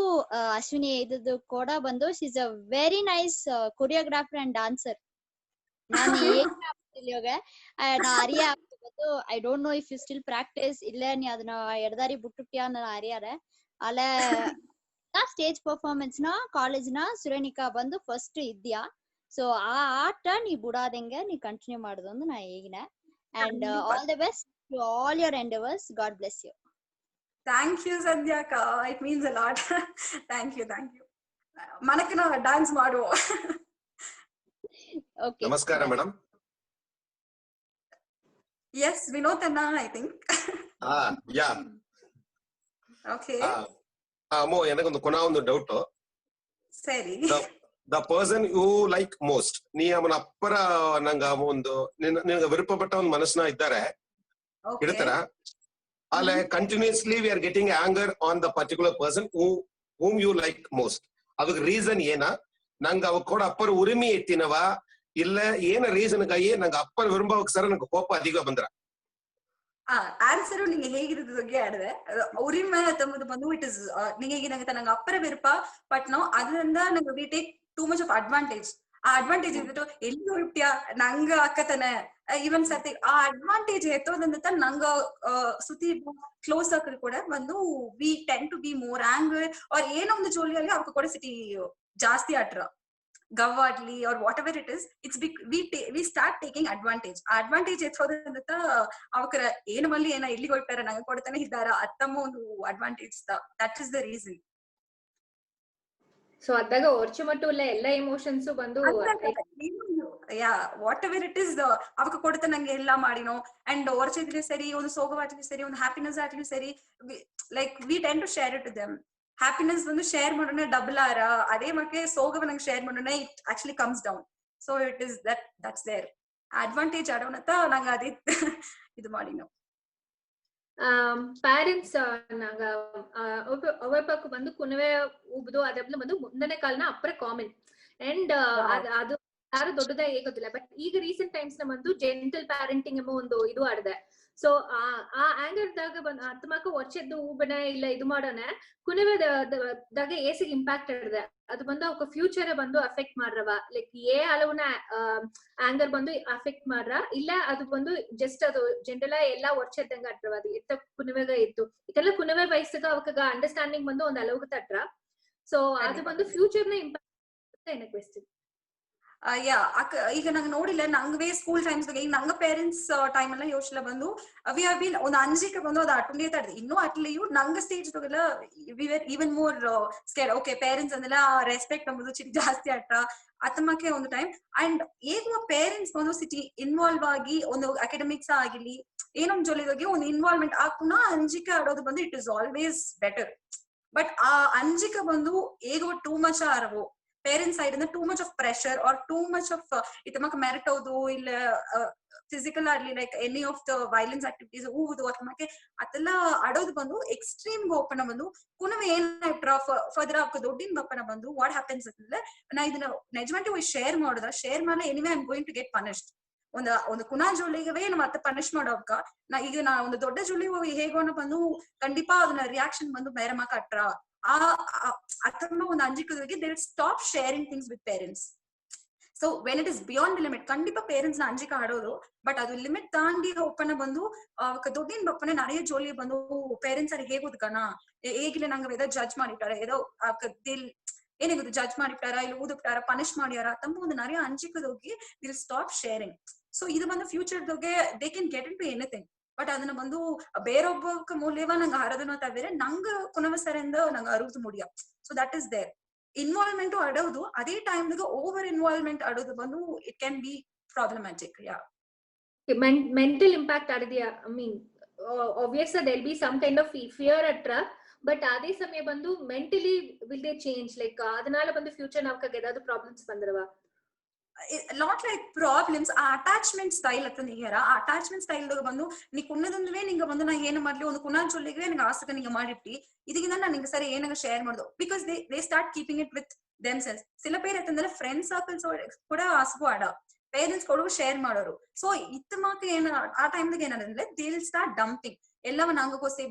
ಅಶ್ವಿನಿ ಇದ್ದದ್ದು ಕೂಡ ಬಂದು she is a very nice choreographer and dancer. ನಾನು ಇವಾಗ ನಾ ಅರಿಯ ಬಂದು I don't know if you still practice ಇಲ್ಲ ನೀ ಅದನ್ನ ಎಡದಾರಿ ಬಿಟ್ಟುಟ್ಯಾ ನಾನು ಅರಿಯಾರೆ ಅಲ್ಲ. ಸ್ಟೇಜ್ ಪರ್ಫಾರ್ಮೆನ್ಸ್ ನ ಕಾಲೇಜ್ ನ ಸುರೇನಿಕಾ ಬಂದು ಫಸ್ಟ್ ಇದ್ಯಾ. ಸೊ ಆ ಆಟ ನೀ ಬಿಡಾದಂಗೆ ನೀ ಕಂಟಿನ್ಯೂ ಮಾಡುದು ಅಂದು ನಾ ಈಗಿನ. And all the best to all your endeavours. God bless you. Thank you Sandhya ka, it means a lot. Thank you manakna dance ಮಾಡುವ. Okay, ನಮಸ್ಕಾರ madam. Yes, Vinodana I think. Yeah okay ಅಮ್ಮೋ ನನಗೊಂದು ಒಂದು doubt. ಸರಿ. The person you like most, ನೀ ಅವನ ಅಪ್ಪರ ನಂಗ ಒಂದು ನಿನಗೆ ವಿರುಪಪಟ್ಟ ಒಂದು ಮನಸ್ಸನ್ನ ಇದ್ದಾರೆ ಇಡ್ತಾರ ಅಲ್ಲೇ continuously we are getting anger on the particular person whom you like most. ಅದಕ್ಕೆ ರೀಸನ್ ಏನ? ನಂಗ ಅವ ಕೂಡ ಅಪ್ಪರ ಉರಿಮಿ ಎತ್ತಿನವ ಇಲ್ಲ ಏನ ರೀಸನ್ಗಾಗಿ ನಂಗೆ ಅಪ್ಪರ ವಿರುಂಬವಕ್ ಸರ ನಂಗೆ ಕೋಪ ಅಧಿಕ ಬಂದ್ರ? ಆನ್ಸರು ನಿಂಗೆ ಹೇಗಿರೋದ್ರ ಬಗ್ಗೆ ಆಡಿದೆ. ಉರಿಮ ತಮ್ಮದು ಬಂದು ಇಟ್ ಇಸ್ ನಿಂಗೆ ಹೇಗಿನಾಗತ್ತ ನಂಗೆ ಅಪ್ಪರ ವಿರುಪ, ಬಟ್ ನಾವು ಅದರಿಂದ ನಂಗೆ we take two much of advantage. ಆ ಅಡ್ವಾಂಟೇಜ್ ಇದ್ಬಿಟ್ಟು ಎಲ್ಲಿ ಹೊರಟ್ಯಾ ನಂಗ ಅಕ್ಕತನ ಇವನ್ ಸರ್ತಿ ಆ ಅಡ್ವಾಂಟೇಜ್ ಎತ್ತೋದಂತ ನಂಗ ಸುತ್ತಿ ಕ್ಲೋಸ್ ಸರ್ಕಲ್ ಕೂಡ ಬಂದು we tend to be more anger ಅವ್ರ ಏನೋ ಒಂದು ಜೋಲಿಯಲ್ಲಿ ಅವ್ಕ ಕೂಡ ಸಿಟಿ ಜಾಸ್ತಿ ಆಟ್ರ ಗವ್ವಾಡ್ಲಿ ಅವ್ರ what ever it is, it's we start taking advantage. ಆ ಅಡ್ವಾಂಟೇಜ್ ಎತ್ತೋದಂತ ಅವಕರ ಏನು ಮಲ್ಲಿ ಏನ ಎಲ್ಲಿ ಹೊರಟಾರ ನಂಗೆ ಕೊಡ್ತಾನೆ ಇದ್ದಾರ ಅತ್ತಮ್ಮ ಒಂದು advantage. That is the reason. So ಅದಾಗ ಒರ್ಚುಮಟ್ಟು ಎಲ್ಲ ಎಮೋಷನ್ಸ್ ಬಂದು yeah what ever it is ಅವಕ್ಕೆ ಕೊಡುತ್ತ ನಂಗೆ ಎಲ್ಲಾ ಮಾಡಿನೋ ಅಂಡ್ ಒರ್ಚಿದ್ಲಿ ಸರಿ, ಒಂದು ಸೋಗವಾಗ್ಲಿ ಸರಿ, ಒಂದು ಹ್ಯಾಪಿನೆಸ್ ಆಗ್ಲಿ ಸರಿ, like we tend to share it to them. Happiness ಬಂದು ಶೇರ್ ಮಾಡೋಣ ಡಬಲ್ ಆರ, ಅದೇ ಮತ್ತೆ ಸೋಗವ ನಂಗೆ ಶೇರ್ ಮಾಡೋಣ it actually comes down. So it is that's their advantage ಆಡೋಣಂತ ನಂಗೆ ಅದೇ ಇದು ಮಾಡಿನೋ. ಪೇರೆಂಟ್ಸ್ ನಾಗ ಅವಪ್ಪಕ್ಕೆ ಬಂದು ಕುನವೆ ಉಬ್ದು ಅದೆಲ್ಲ ಬಂದು ಮುಂದನೆ ಕಾಲನ ಅಪ್ಪರ ಕಾಮನ್ ಅಂಡ್ ಅದು ಯಾರು ದೊಡ್ಡದ ಹೇಗೋದಿಲ್ಲ. ಬಟ್ ಈಗ ರೀಸೆಂಟ್ ಟೈಮ್ಸ್ ನ ಬಂದು ಜೆಂಟಲ್ ಪ್ಯಾರೆಂಟಿಂಗ್ ಎಂಬ ಒಂದು ಇದು ಆಡಿದೆ. ಸೊ ಆ ಆಂಗರ್ದಾಗ ಬಂದು ಅತ್ತಮಕ್ಕ ಒಚ್ಚೆದ್ದು ಊಬನ ಇಲ್ಲ ಇದು ಮಾಡೋಣ ಕುನವೆದಾಗ ಏಸಿಗೆ ಇಂಪ್ಯಾಕ್ಟ್ ಆಡಿದೆ. ಅದು ಬಂದು ಅವಕ್ಕೆ ಫ್ಯೂಚರ್ ಬಂದು ಅಫೆಕ್ಟ್ ಮಾಡ್ರವ ಲೈಕ್ ಹಲವನ್ನ ಆಂಗರ್ ಬಂದು ಅಫೆಕ್ಟ್ ಮಾಡ್ರ ಇಲ್ಲ ಅದು ಬಂದು ಜಸ್ಟ್ ಅದು ಜನರಲ್ ಎಲ್ಲಾ ಒರ್ಚೆದ್ದಂಗ ಆಟ್ರವ ಅದು ಎತ್ತ ಕುನವೆಗ ಇತ್ತು ಇದೆಲ್ಲ ಕುನವೆ ವಯಸ್ಸಾಗ ಅವಕ್ಕ ಅಂಡರ್ಸ್ಟ್ಯಾಂಡಿಂಗ್ ಬಂದು ಒಂದ್ ಅಲೋಗ ತಟ್ರ. ಸೊ ಅದು ಬಂದು ಫ್ಯೂಚರ್ ನ ಇಂಪ್ಯಾಕ್ಟ್ ಏನ ಕ್ವೆಶ್ಚನ್. ಯಾ ಈಗ ನಂಗೆ ನೋಡಿಲ್ಲ ನಂಗೆ ಸ್ಕೂಲ್ ಟೈಮ್ಸ್ ಈಗ ನಂಗೆ ಪೇರೆಂಟ್ಸ್ ಟೈಮ್ ಎಲ್ಲ ಯೋಚನೆ ಬಂದು ವಿ ಹ್ಯಾವ್ ಬೀನ್ ಒಂದು ಅಂಜಿಕೆ ಬಂದು ಅದು ಅಟುಂಡಿ ತಡ್ದು ಇನ್ನೂ ಅಟ್ಲಿಯೂ ನಂಗೆ ಸ್ಟೇಜ್ ಎಲ್ಲ we were even more scare. Okay parents ಅಂದೆಲ್ಲ ರೆಸ್ಪೆಕ್ಟ್ ಅಂಬುದು ಚಿಟಿ ಜಾಸ್ತಿ ಆಟ ಅತ್ತಮಕ್ಕೆ ಒಂದು ಟೈಮ್ ಅಂಡ್ ಈಗ ಪೇರೆಂಟ್ಸ್ ಬಂದು ಸಿಟಿ ಇನ್ವಾಲ್ವ್ ಆಗಿ ಒಂದು ಅಕಾಡೆಮಿಕ್ಸ್ ಆಗಿರ್ಲಿ ಏನೊಂದು ಜೊಲಿದಾಗಿ ಒಂದು ಇನ್ವಾಲ್ವ್ಮೆಂಟ್ ಆ ಪುನಃ ಅಂಜಿಕೆ ಆಡೋದು ಬಂದು it is always better. But ಆ ಅಂಜಿಕೆ ಬಂದು ಈಗ ಟೂ ಮಚ್ ಆರವು ಪೇರೆಂಟ್ಸ್ ಸೈಡ್ ಇಂದ too much of pressure or too much of ಇತಮಕ್ ಮೆರಿಟ್ ಹೌದು ಇಲ್ಲ ಫಿಸಿಕಲ್ ಆಗ್ಲಿ like any of the violence activities ಹೂವುದು ಅಥವಾ ಅದೆಲ್ಲ ಆಡೋದು ಬಂದು ಎಕ್ಸ್ಟ್ರೀಮ್ ಓಪನ ಬಂದು ಕುನವೆ ಏನಾಯ್ಟ್ರ ಫರ್ದರ್ ಆಗ ದೊಡ್ಡಿನ ಬಪ್ಪನ ಬಂದು ವಾಟ್ ಹ್ಯಾಪನ್ಸ್ ಅಂತಂದ್ರೆ ನಾ ಇದನ್ನ ನೆಜಮೆಂಟ್ ಶೇರ್ ಮಾಡೋದ ಶೇರ್ ಮೇಲೆ anyway I am going to get punished. ಒಂದು ಕುನಾ ಜೋಲಿಗವೇ ಮತ್ತೆ ಪನಿಷ್ ಮಾಡೋಕ ನಾ ಒಂದು ದೊಡ್ಡ ಜೋಲಿ ಹೇಗೋನ ಬಂದು ಖಂಡಿಪಾ ಅದನ್ನ ರಿಯಾಕ್ಷನ್ ಬಂದು ಬೇರೆ ಮಾಕಟ್ರ ಅಥವಾ ಒಂದು ಅಂಜಿಕೆದವರಿಗೆ they will stop sharing things with parents. So when it is beyond the limit ಖಂಡಿಪಾ ಪೇರೆಂಟ್ಸ್ ನ ಅಂಜಿಕೆ ಆಡೋದು ಬಟ್ ಅದು ಲಿಮಿಟ್ ತಾಂಡಿ ಒಪ್ಪನ ಬಂದು ದೊಡ್ಡಿನ ಬಪ್ಪನೆ நிறைய ಜೋಲಿ ಬಂದು ಪೇರೆಂಟ್ಸ್ ಅಲ್ಲಿ ಹೇಗೋದು ಗಣ ಹೇಗಿಲ್ಲ ನಂಗೆ ಏದೋ ಜಡ್ಜ್ ಮಾಡಿಟ್ಟಾರ ಏದೋ ಏನಾಗುದು ಜಡ್ಜ್ ಮಾಡಿಟ್ಟಾರ ಇಲ್ಲ ಊದುಬಿಟ್ಟಾರ ಪನಿಷ್ ಮಾಡ್ಯಾರ ತಮ್ಮ ಒಂದು நிறைய ಅಂಜಿಕೆದೋಗಿ ವಿಲ್ ಸ್ಟಾಪ್ ಶೇರಿಂಗ್. ಸೊ ಇದು ಬಂದು ಫ್ಯೂಚರ್ದೋಗೆ they can get into anything. But ಅದನ್ನ ಬಂದು ಬೇರೊಬ್ಬ ಮೂಲ್ಯವ ನಂಗೆ ಹರದನ ಬೇರೆ ನಂಗ ಕುನವಸರಿಂದ ನಂಗೆ ಅರುವುದು ಮುಡಿಯ. So that is their involvement ಆಡೋದು ಅದೇ ಟೈಮ್ದಾಗ ಓವರ್ ಇನ್ವಾಲ್ವ್ಮೆಂಟ್ ಆಡೋದು ಬಂದು it can be problematic. Yeah mental impact ಆಡಿದ್ಯಾ I mean obvious there will be some kind of fear ಅಟ್ರ ಬಟ್ ಅದೇ ಸಮಯ ಬಂದು mentally will they change like ಅದನಾಲ ಬಂದು ಫ್ಯೂಚರ್ ನಾವ್ಕಾಗ ಏದಾದ್ರು ಪ್ರಾಬ್ಲಮ್ಸ್ ಬಂದ್ರವ ನಾಟ್ ಲೈಕ್ ಪ್ರಾಬ್ಲಮ್ಸ್ ಆ ಅಟ್ಯಾಚ್ಮೆಂಟ್ ಸ್ಟೈಲ್ ಅಂತ ನೀರ ಆ ಅಟ್ಯಾಚ್ಮೆಂಟ್ ಸ್ಟೈಲ್ ಬಂದು ನೀ ಕುಣ್ಣದಂದ್ರೆ ನಿಂಗೆ ಬಂದು ನಾ ಏನು ಮಾಡ್ಲಿ ಒಂದು ಕುಣ ಜೊಲ್ಲಿಗೆ ನಿಂಗೆ ಆಸಕ ನಿಂಗೆ ಮಾಡಿಟ್ಟಿ ಇದಕ್ಕಿಂತ ನಾನು ನಿಂಗೆ ಸರಿ ಏನಂಗ ಶೇರ್ ಮಾಡ್ದು because they start keeping it with themselves. ಸಿಲ ಪೇರ್ ಅಂತಂದ್ರೆ ಫ್ರೆಂಡ್ಸ್ ಸರ್ಕಲ್ಸ್ ಕೂಡ ಆಸಗು ಆಡ ಪೇರೆಂಟ್ಸ್ ಕೊಡುವ ಶೇರ್ ಮಾಡೋರು. ಸೊ ಇತ್ತಮಾಕ ಏನ ಆ ಟೈಮ್ದಾಗ ಏನಂದ್ರೆ ದೇ ವಿಲ್ ಸ್ಟಾರ್ಟ್ ಡಂಪಿಂಗ್ ಎಲ್ಲವ ನಂಗಗೋಸೆ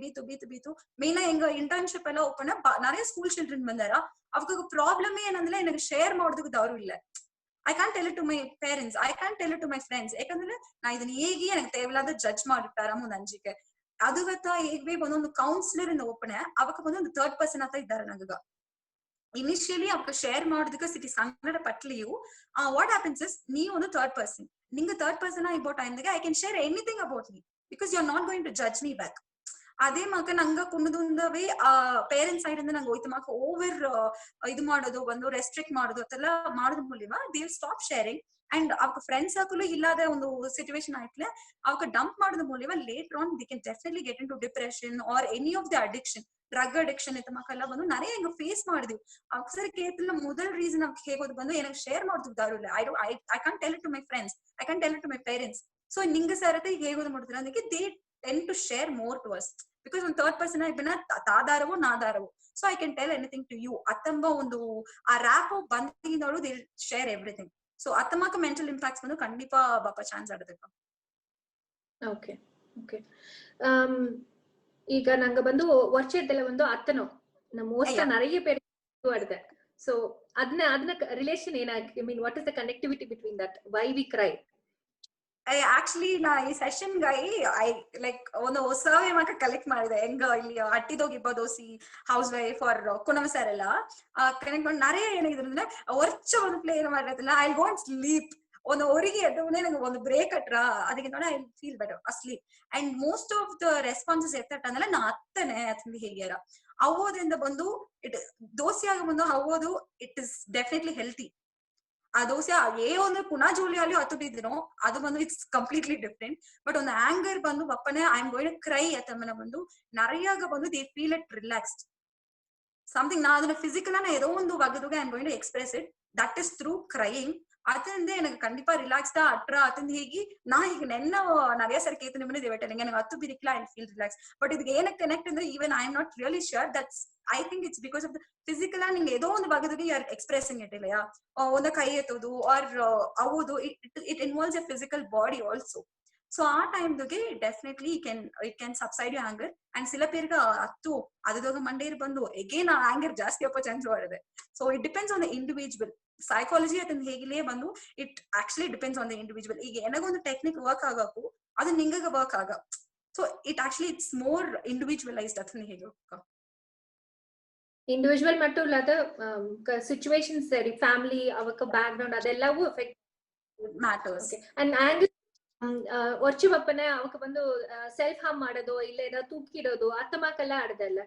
ಬೀತು ಮೇನ ಹೆಂಗ ಇಂಟರ್ನ್ಶಿಪ್ ಎಲ್ಲ ಓಪನ್ நிறைய ಸ್ಕೂಲ್ ಚಿಲ್ಡ್ರನ್ ಬಂದಾರ ಅವಕ್ಕ ಪ್ರಾಬ್ಲಮ್ ಏನಂದ್ರೆ ನನಗೆ ಶೇರ್ ಮಾಡೋದಕ್ಕೆ ಅವರು ಇಲ್ಲ. I can't tell it to my parents. I can't tell it to my friends. ಯಾಕಂದ್ರೆ ನಾ ಇದನ್ನ ಹೇಗೆ ನನಗೆ ತೇವಲಾದ ಜಡ್ಜ್ ಮಾಡಿಟ್ಟಾರ ಮುಂದ್ ಅಂಜಿಕೆ ಅದು ಗೊತ್ತಾ ಹೇಗೆ ಒಂದೊಂದು ಕೌನ್ಸಿಲರ್ ಇಂದ ಓಪನ್ ಅವಕ್ಕ ಬಂದೊಂದು ಥರ್ಡ್ ಪರ್ಸನ್ ಅಂತ ಇದ್ದಾರೆ ನಂಗ ಇನಿಷಿಯಲಿ ಅವಕ್ಕ ಶೇರ್ ಮಾಡೋದಕ್ಕೆ ಸಿಟಿ ಸಂಗಡ ಪಟ್ಲಿಯು ವಾಟ್ ಹ್ಯಾಪನ್ಸ್ ಇಸ್ ನೀ ಒಂದು ಥರ್ಡ್ ಪರ್ಸನ್ ನಿಂಗೆ ಥರ್ಡ್ ಪರ್ಸನ್ ಆಗೋ ಟೈಮ್ದಾಗ I can share anything about me because you are not going to judge me back. ಅದೇ ಮಕ್ಕ ನಂಗ ಕುಣ್ಣದುಂದವೇ ಪೇರೆಂಟ್ಸ್ ಸೈಡ್ ಇಂದ ನಂಗೆ ಹೋಯ್ತು ಮಕ್ಕ ಓವರ್ ಇದು ಮಾಡೋದು ಬಂದು ರೆಸ್ಟ್ರಿಕ್ಟ್ ಮಾಡೋದು ಅದೆಲ್ಲ ಮಾಡೋದ್ ಮೂಲ್ಯವ they will stop sharing and ಅವಕ್ಕೆ ಫ್ರೆಂಡ್ ಸರ್ಕಲ್ ಇಲ್ಲದ ಒಂದು ಸಿಚುವೇಶನ್ ಆಯ್ತಲೆ ಅವಕ್ಕೆ ಡಂಪ್ ಮಾಡೋದ್ ಮೂಲ್ಯವ later on the can definitely get into depression or any of the addiction drug addiction ಇತ್ತ ಮಕ್ಕಳೆಲ್ಲ ಬಂದು நிறைய ಹಿಂಗ ಫೇಸ್ ಮಾಡಿದ್ವಿ ಅಕ್ಸರ ಕೇತಿಲ್ಲ ಮೊದಲ ರೀಸನ್ ಅವ್ಕೆ ಹೇಗೋದು ಬಂದು ಏನಕ್ಕೆ ಶೇರ್ ಮಾಡ್ತಿದ್ದಾರು I can't tell it to my friends I can't tell it to my parents so ನಿಂಗೆ ಸರತೆ ಹೇಗೋದು ಮಾಡ್ತಾರೆ ಅದಕ್ಕೆ they tend to share more to us because ಒಂದು ಥರ್ಡ್ ಪರ್ಸನ್ ಇದನ್ನ ತಾದಾರವೋ ನಾದಾರವೋ so I can tell anything to you ಅತ್ತಂಬ ಒಂದು ಆ ರ್ಯಾಪ್ ಬಂದಿನೋಡು ದೇ ಶೇರ್ ಎವ್ರಿಥಿಂಗ್ ಸೊ ಅತ್ತಮ್ಮಕ ಮೆಂಟಲ್ ಇಂಪ್ಯಾಕ್ಟ್ಸ್ ಬಂದು ಖಂಡಿತ ಬಾಪ ಚಾನ್ಸ್ ಆಡದಕ್ಕ ಓಕೆ ಓಕೆ ಈಗ ನಂಗ ಬಂದು ವರ್ಷದಲ್ಲ ಒಂದು ಅತ್ತನೋ ನಮ್ಮ ಮೋಸ್ಟ್ நிறைய பேர் வருது so ಅದನ್ನ ರಿಲೇಷನ್ ಏನಾಗಿ I mean what is the connectivity between that why we cry actually ನಾ ಈ ಸೆಷನ್ ಐ ಲೈಕ್ ಒಂದು ಸರ್ವೆ ಮಾತ್ರ ಕಲೆಕ್ಟ್ ಮಾಡಿದೆ ಹೆಂಗ ಇಲ್ಲಿ ಅಟ್ಟಿದೋಗಿಬ್ಬ ದೋಸಿ ಹೌಸ್ ವೈಫ್ ಫಾರ್ ಕುನವಸರ್ ಎಲ್ಲ ಕನೆಕ್ಟ್ ಮಾಡಿ நிறைய ಏನಾಗಿದೆ ಅಂದ್ರೆ ವರ್ಷ ಒಂದು ಪ್ಲೇ ಏನು ಮಾಡಿರತ್ತಿಲ್ಲ ಐ ಗೋ ಅಂಡ್ ಸ್ಲೀಪ್ ಒಂದು ಅವರಿಗೆ ಎದ್ದವನೇ ನಂಗೆ ಒಂದು ಬ್ರೇಕ್ ಅಟ್ರ ಅದಕ್ಕೆ ನೋಡಿ I feel better asleep and most of the responses ಎತ್ತಂದ್ರೆ ನಾ ಅತ್ತನೆ ಅತಂದು ಹೇಗ್ಯಾರ ಅವೋದ್ರಿಂದ ಬಂದು ಇಟ್ ದೋಸೆಯಾಗ ಬಂದು ಅವೋದು ಇಟ್ ಇಸ್ ಡೆಫಿನೆಟ್ಲಿ ಹೆಲ್ತಿ ಆ ದೋಸೆ ಏ ಒಂದು ಪುನಃ ಜೋಲಿಯಲ್ಲಿ ಹತ್ತಿದ್ನೋ ಅದು ಬಂದು ಇಟ್ಸ್ ಕಂಪ್ಲೀಟ್ಲಿ ಡಿಫ್ರೆಂಟ್ ಬಟ್ ಒಂದು ಆಂಗರ್ ಬಂದು ಬಪ್ಪನೆ ಐ ಆಮ್ ಗೋಯಿಂಗ್ ಕ್ರೈ ಅತ್ತಮ್ಮನ ಬಂದು நிறைಯಾಗ ಬಂದು they feel it relaxed something ನಾ ಅದನ್ನ ಫಿಸಿಕಲ್ ನಾ ಏದೋ ಒಂದು ವಗದುಗೆ I am going to express it that is through crying ಅತಂದೆ ನನಗೆ ಖಂಡಿತ ರಿಲ್ಯಾಕ್ಸ್ಡ್ ಅಟ್ರ ಅತಂದ ಹೇಗಿ ನಾ ಈಗ ನೆನ್ನ நிறைய ಸರಿ ಕೇಳ್ತೀನಿ ಬಂದು ದೇವಟ ನನಗೆ ಹತ್ತು ಬಿರಿಕ್ಲ ಐ ಫೀಲ್ ರಿಲ್ಯಾಕ್ಸ್ ಬಟ್ ಇದಕ್ಕೆ ಏನಕ್ಕೆ ಕನೆಕ್ಟ್ ಅಂದ್ರೆ even I am not really sure that's I think it's because of the physical ನಿಂಗೆ ಏದೋ ಒಂದು ಭಾಗದಲ್ಲಿ ಯು ಆರ್ ಎಕ್ಸ್ಪ್ರೆಸಿಂಗ್ ಇಟ್ ಇಲ್ಲಯಾ ಒಂದು ಕೈ ಎತ್ತೋದು ಆರ್ ಅವುದು it involves a physical body also so ಆ ಟೈಮ್ಗೆ definitely it can subside you anger and ಸಿಲ ಪೇರ್ಗ ಹತ್ತು ಅದದಾಗ ಮಂಡೇರ್ ಬಂದು ಎಗೇನ್ ಆ ಆಂಗರ್ ಜಾಸ್ತಿ ಅಪ್ಪ ಚಾನ್ಸ್ ಮಾಡಿದೆ so it depends on the individual psychology ಅದನ್ನ ಹೇಗಿಲೇ ಬಂದು it actually depends on the individual ಈಗ ಏನಾಗೊಂದು ಟೆಕ್ನಿಕ್ ವರ್ಕ್ ಆಗಬೇಕು ಅದು ನಿಂಗಗ ವರ್ಕ್ ಆಗ so it actually it's more individualised ಅದನ್ನ ಹೇಗೆ ಇಂಡಿವಿಜುವಲ್ மட்டும் இல்லாத ಸಿಚುವೇಶನ್ಸ್ ಸರಿ ಫ್ಯಾಮಿಲಿ ಅವಕ ಬ್ಯಾಕ್ ಗ್ರೌಂಡ್ ಅದೆಲ್ಲವೂ ಎಫೆಕ್ಟ್ ಮ್ಯಾಟರ್ಸ್ ಅಂಡ್ ಆಂಗಲ್ ಒರ್ಚಿ ಬಪ್ಪನೆ ಅವಕ ಬಂದು ಸೆಲ್ಫ್ ಹಾರ್ಮ್ ಮಾಡೋದು ಇಲ್ಲ ಏನಾದ್ರು ತೂಕಿಡೋದು ಅತ್ತಮಾಕೆಲ್ಲ ಆಡದಲ್ಲ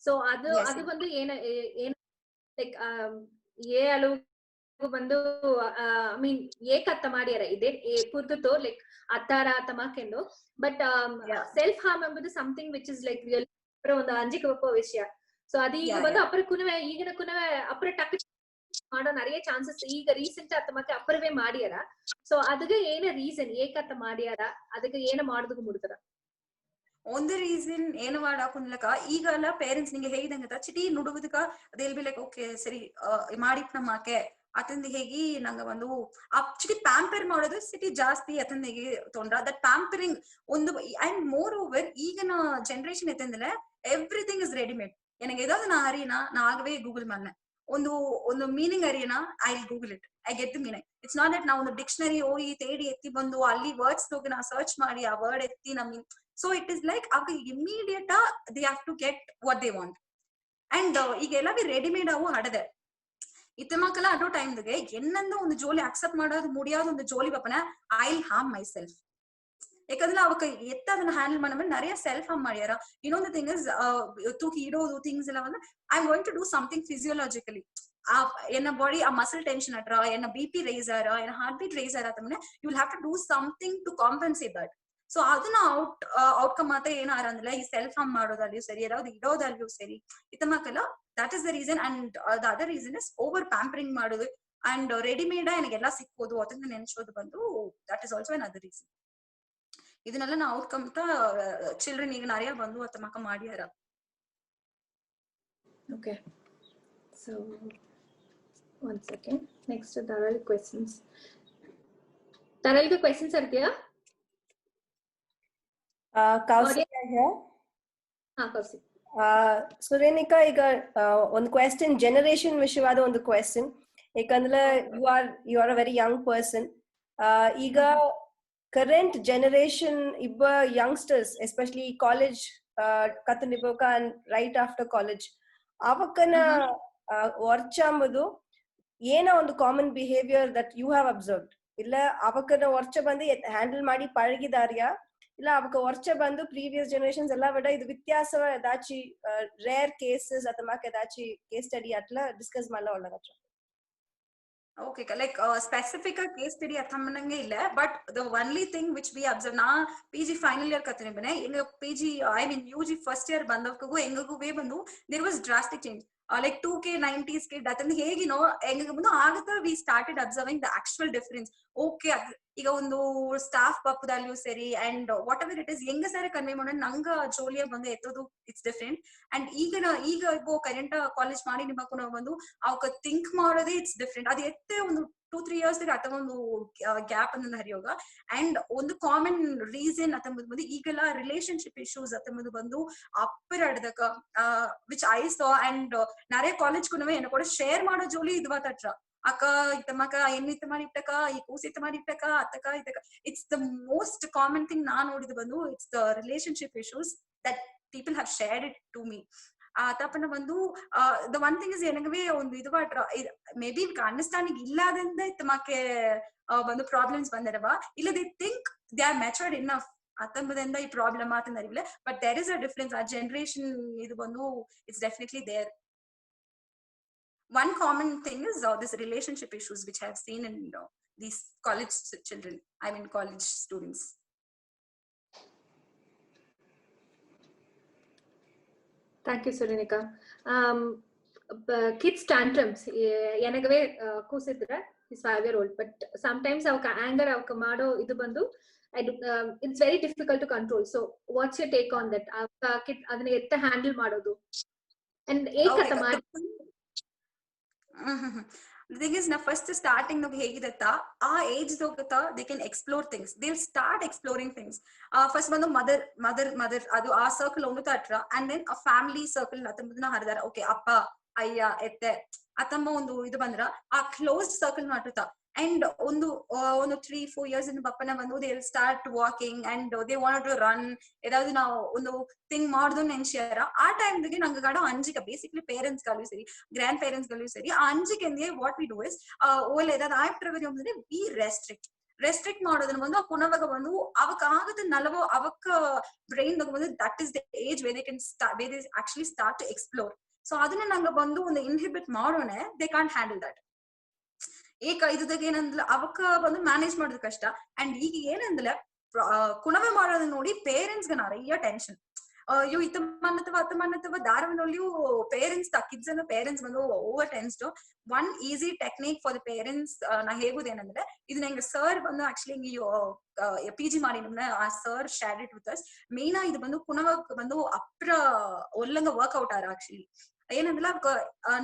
ಸೊ ಅದು ಬಂದು ಏನ್ ಲೈಕ್ ಏ ಅಲವು ಬಂದು ಐ ಮೀನ್ ಏಕತ್ತ ಮಾಡ್ಯಾರ ಇದೆ ಪುರ್ದುತ್ತು ಲೈಕ್ ಅತ್ತಾರ ತಮಾಕೆಂದು ಬಟ್ ಸೆಲ್ಫ್ ಹಾರ್ಮ್ ಎಂಬುದು something which is like real ಒಂದು ಅಂಜಿಕೆ ಒಪ್ಪೋ ವಿಷಯ ಸೊ ಅದು ಈಗ ಬಂದು ಅಪ್ಪರ ಕುನವೆ ಈಗಿನ ಕುನವೆ ಅಪ್ಪರ ಟಕ್ ಮಾಡೋ நிறைய ಚಾನ್ಸಸ್ ಈಗ ರೀಸೆಂಟ್ ಅತ್ತಮಕ್ಕೆ ಅಪ್ಪರವೇ ಮಾಡ್ಯಾರ ಸೊ ಅದಕ್ಕೆ ಏನ ರೀಸನ್ ಏಕತ್ತ ಮಾಡ್ಯಾರ ಅದಕ್ಕೆ ಏನ ಮಾಡೋದಕ್ಕೆ ಮುಡ್ತಾರ ಒಂದು ರೀಸನ್ ಏನು ಮಾಡಾಕುನ್ಲಕ ಈಗ ಅಲ್ಲ ಪೇರೆಂಟ್ಸ್ ನಿಂಗೆ ಹೇಳಿದಂಗ ಚಿಟಿ ನುಡುವುದಕ್ಕ ಅದೇಲ್ ಬಿ ಲೈಕ್ ಓಕೆ ಸರಿ ಮಾಡಿಪ್ ನಮ್ಮಕ್ಕೆ ಅತಂದ ಹೇಗಿ ನಂಗ ಒಂದು ಚಿಟಿ ಪ್ಯಾಂಪರ್ ಮಾಡೋದು ಸಿಟಿ ಜಾಸ್ತಿ ಅತಂದ ಹೇಗಿ ತೊಂದ್ರ ದಟ್ ಪ್ಯಾಂಪರಿಂಗ್ ಒಂದು ಅಂಡ್ ಮೋರ್ ಓವರ್ ಈಗಿನ ಜನರೇಷನ್ ಎತ್ತಂದ್ರೆ ಎವ್ರಿಥಿಂಗ್ ಇಸ್ ರೆಡಿಮೇಡ್ எனக்கு ஏதாவது நான் அறியனா நான் ஆகவே கூகுள் பண்ணேன் ಒಂದು ಮೀನಿಂಗ್ ಅರಿಯನಾ I will Google it I get the meaning it's not that ನಾವು ಒಂದು ಡಿಕ್ಷನರಿ ಹೋಗಿ ತೇಡಿ ಎತ್ತಿ ಬಂದು ಅಲ್ಲಿ ವರ್ಡ್ಸ್ ಹೋಗಿ ನಾ ಸರ್ಚ್ ಮಾಡಿ ಆ ವರ್ಡ್ ಎತ್ತಿ ನಮಗೆ ಸೊ ಇಟ್ ಇಸ್ ಲೈಕ್ ಅವ್ರಿಗೆ immediate they have to get what they want and ಈಗೆಲ್ಲ ಬಿ ರೆಡಿಮೇಡ್ ಅವು ಹಡದೆ ಇತ್ತಮಕ್ಕಲ್ಲ ಅಡೋ ಟೈಮ್ಗೆ ಏನಂದು ಒಂದು ಜೋಲಿ ಅಕ್ಸೆಪ್ಟ್ ಮಾಡೋದು ಮುಡಿಯೋದು ಒಂದು ಜೋಲಿ ಬಪ್ಪನ I will harm myself ಯಾಕಂದ್ರೆ ಅವಕ್ಕೆ ಎತ್ತ ಅದನ್ನ ಹ್ಯಾಂಡಲ್ ಮಾಡೋ நிறைய ಸೆಲ್ಫ್ ಹಾರ್ಮ್ ಮಾಡ್ಯಾರ ಇನ್ನೊಂದು ಥಿಂಗ್ ಇಸ್ ತೂಕಿ ಇಡೋದು ಥಿಂಗ್ಸ್ ಎಲ್ಲ ಬಂದ್ರೆ I am going to do something physiologically ಎನ್ನ ಬಾಡಿ ಆ ಮಸಲ್ ಟೆನ್ಷನ್ ಅಟ್ರ ಎನ್ನ BP ರೈಸರ್ ಎನ್ನ ಹಾರ್ಟ್ ಬೀಟ್ ರೈಸರ್ ಆತಂದ್ರೆ you will have to do something to compensate that so ಅದನ್ನ ಔಟ್ಕಮ್ ಮಾತ್ರ ಏನಾರ ಅಂದ್ರೆ ಈ ಸೆಲ್ಫ್ ಹಾರ್ಮ್ ಮಾಡೋದಲ್ಲಿಯೂ ಸರಿ ಯಾವ್ದು ಇಡೋದಲ್ಲಿಯೂ ಸರಿ ಇತ್ತಮಕ್ಕಲ್ಲ that is the reason and the other reason is over pampering ಮಾಡೋದು ಅಂಡ್ ರೆಡಿಮೇಡ್ ನನಗೆಲ್ಲ ಸಿಕ್ಕೋದು ಅದನ್ನ ನೆನ್ಸೋದು ಬಂದು that is also an other reason ಇದನ್ನೆಲ್ಲ ನಾವು ಔಟ್ಕಮ್ ಚಿಲ್ಡ್ರನ್ ಈಗ நிறைய ಬಂದು ಅತ್ತಮಕ್ಕ ಮಾಡ್ಯಾರ okay so one second next Taral questions Taralಗೆ questions ಇದೆಯಾ ಕೌಶಿಕ್ here ಹಾ ಕೌಶಿಕ್ ಸುರೇನಿಕಾ ಈಗ ಒಂದು ಕ್ವೆಶ್ಚನ್ ಜನರೇಷನ್ ವಿಷಯವಾದ ಒಂದು ಕ್ವೆಶ್ಚನ್ ಯಾಕಂದ್ರೆ you are a very young person ಈಗ current generation ibba youngsters especially college katuniboka and right after college avakana varchambudu ena ಒಂದು common behaviour that you have observed ಇಲ್ಲ ಅವಕನ ವರ್ಷ ಬಂದು ಹ್ಯಾಂಡಲ್ ಮಾಡಿ ಪಳಗಿದಾರ್ಯಾ ಇಲ್ಲ ಅವಕ ವರ್ಷ ಬಂದು ಪ್ರೀವಿಯಸ್ ಜನರೇಷನ್ಸ್ ಎಲ್ಲ ಬಿಡ ಇದು ವ್ಯತ್ಯಾಸ ದಾಚಿ ರೇರ್ ಕೇಸಸ್ ಅಥವಾ ದಾಚಿ ಕೇಸ್ ಸ್ಟಡಿ ಅಟ್ಲ ಡಿಸ್ಕಸ್ ಮಾಡಲ ಒಳ್ಳಗಚ್ಚ Okay, like specific case study athamanange illa, but the only thing which we observe na PG final year kathine bane enga PG I mean UG first year bandavkagu engagu ve bandu there was drastic change. Like 2K 90s kid atandi hegino engagu bandu agata we started observing the actual difference. Okay, ಈಗ ಒಂದು staff ಪಪ್ಪದಲ್ಲಿಯೂ ಸರಿ and what ever it is ಹೆಂಗ ಸರ convey ಮಾಡೋಣ ನಂಗ ಜೋಲಿಯ ಬಂದು ಎತ್ತೋದು it's different. And ಈಗ ಇಬ್ಬೋ current college ಮಾಡಿ ನಿಮ್ಮಕ್ಕೂ ನಾವು ಬಂದು ಅವಕ್ಕ ಥಿಂಕ್ ಮಾಡೋದೇ ಇಟ್ಸ್ ಡಿಫ್ರೆಂಟ್. ಅದು ಎತ್ತೆ ಒಂದು 2-3 years ಅಥವಾ ಒಂದು ಗ್ಯಾಪ್ ಅನ್ನ ಹರಿಯೋಗ ಅಂಡ್ ಒಂದು ಕಾಮನ್ ರೀಸನ್ ಅತಂಬುದು ಬಂದು ಈಗೆಲ್ಲ ರಿಲೇಶನ್ಶಿಪ್ ಇಶ್ಯೂಸ್ ಅತಂಬುದು ಬಂದು ಅಪ್ಪರ ಅಡ್ದಕ ವಿಚ್ ಐ ಸಾ ಅಂಡ್ நிறைய ಕಾಲೇಜ್ ಕುನವೆ ಏನ ಕೂಡ ಶೇರ್ ಮಾಡೋ ಜೋಲಿ ಇದು ಬಾತಟ್ರ ಅಕ್ಕ ಇತ್ತಮ್ಮಕ ಎಣ್ಣೆ ಇತ್ತ ಮಾಡಿ ಇಟ್ಟಕ ಈ ಕೂಸಿ ಇತ್ತ ಮಾಡಿ ಇಟ್ಟಕ ಅತ್ತಕ ಇತ್ತಕ it's the most common thing ನಾ ನೋಡಿದ ಬಂದು it's the relationship issues that people have shared it to me. ತಪ್ಪನ ಬಂದು ದ ಒನ್ ಥಿಂಗ್ ಇಸ್ ಏನಗವೇ ಒಂದು ಇದು ಬಾಟ್ರ ಮೇ ಬಿ ಅಂಡರ್ಸ್ಟ್ಯಾಂಡಿಂಗ್ ಇಲ್ಲದಿಂದ ಇತ್ತಮಕ್ಕೆ ಬಂದು ಪ್ರಾಬ್ಲಮ್ಸ್ ಬಂದಿರವ ಇಲ್ಲ they think they are matured enough ಅತ್ತಂಬದಿಂದ ಈ ಪ್ರಾಬ್ಲಮ್ ಆತಂದರಿಲ್ಲ. But there is a difference ಆ ಜನರೇಷನ್ ಇದು ಬಂದು it's definitely there. One common thing is this relationship issues which I have seen in these college children, I mean college students. Thank you, Surenika. Kids tantrums enagave ಕೂಸಿದ್ರೆ is 5-year-old, but sometimes avaka anger avaka mado idu bandu it's very difficult to control. So what's your take on that? Avaka kid adana etta handle ಮಾಡೋದು and ekata ಮಾಡಿ The thing is, na first starting nog hegidetta ಆ age ದೋಗತ they can explore things, they'll start exploring things. First ಬಂದು mother ಅದು ಆ circle ಒಂದು ತಟ್ರ and then a family circle ಅತಂಬುದನ್ನ ಹರಿದಾರ. ಓಕೆ ಅಪ್ಪ ಅಯ್ಯ ಎತ್ತೆ ಅತಂಬ ಒಂದು ಇದು ಬಂದ್ರ ಆ ಕ್ಲೋಸ್ಡ್ ಸರ್ಕಲ್ ನಾಟುತ್ತ and ಒಂದು 3-4 years in ಬಪ್ಪನ ಬಂದು they'll start walking and they wanted to run ಏದಾದ್ರು ನಾವು ಒಂದು ಥಿಂಗ್ ಮಾಡ್ದು ನೆನ್ಸ್ಯಾರ ಆ ಟೈಮ್ಗೆ ನಂಗೆ ಗಾಡೋ ಅಂಜಿಕೆ ಬೇಸಿಕ್ಲಿ ಪೇರೆಂಟ್ಸ್ ಗಳು ಸರಿ ಗ್ರ್ಯಾಂಡ್ ಪೇರೆಂಟ್ಸ್ ಗಳು ಸರಿ ಆ ಅಂಜಿಕೆ ವಾಟ್ ವಿ ಡೂ ಇಸ್ ಓಲ್ ಏದಾದ್ರು ಆಯ್ತು ಅಂದ್ರೆ ವಿ ರೆಸ್ಟ್ರಿಕ್ಟ್ ಮಾಡೋದನ್ನ ಬಂದು ಆ ಕುಣವಾಗ ಬಂದು ಅವಕ್ ಆಗದ ನಲವೋ ಅವಕ್ಕ ಬ್ರೈನ್ ಬಂದು that is the age way they can way they actually start to explore. So ಅದನ್ನ ನಂಗೆ ಬಂದು ಒಂದು ಇನ್ಹಿಬಿಟ್ ಮಾಡೋಣ ದೇ ಕಾಂಟ್ ಹ್ಯಾಂಡಲ್ ದಟ್. ಏಕ ಇದಾಗ ಏನಂದ್ಲ ಅವಕ್ಕ ಬಂದು ಮ್ಯಾನೇಜ್ ಮಾಡೋದು ಕಷ್ಟ. ಅಂಡ್ ಈಗ ಏನಂದ್ಲ ಕುಣವೆ ಮಾಡೋದನ್ನ ನೋಡಿ ಪೇರೆಂಟ್ಸ್ ಗೆ நிறைய ಟೆನ್ಷನ್. ಅಯ್ಯೋ ಇತ್ತ ಮನ್ನತವ ದಾರವನಲ್ಲಿಯೂ ಪೇರೆಂಟ್ಸ್ ಕಿಡ್ಸ್ ಅನ್ನ ಪೇರೆಂಟ್ಸ್ ಬಂದು over tensed. One easy technique for the parents ನಾ ಹೇಗುದೇನಂದ್ರೆ ಇದು ನಂಗೆ ಸರ್ ಬಂದು ಆಕ್ಚುಲಿ PG ಮಾಡಿ ನಮ್ನ ಆ sir shared it with us. Main ಇದು ಬಂದು ಕುಣವಕ್ ಬಂದು ಅಪ್ರ ಒಲ್ಲಂಗ ವರ್ಕ್ಔಟ್ ಆರ ಆಕ್ಚುಲಿ ಏನಂದ್ರೆ ಅವಕ್ಕ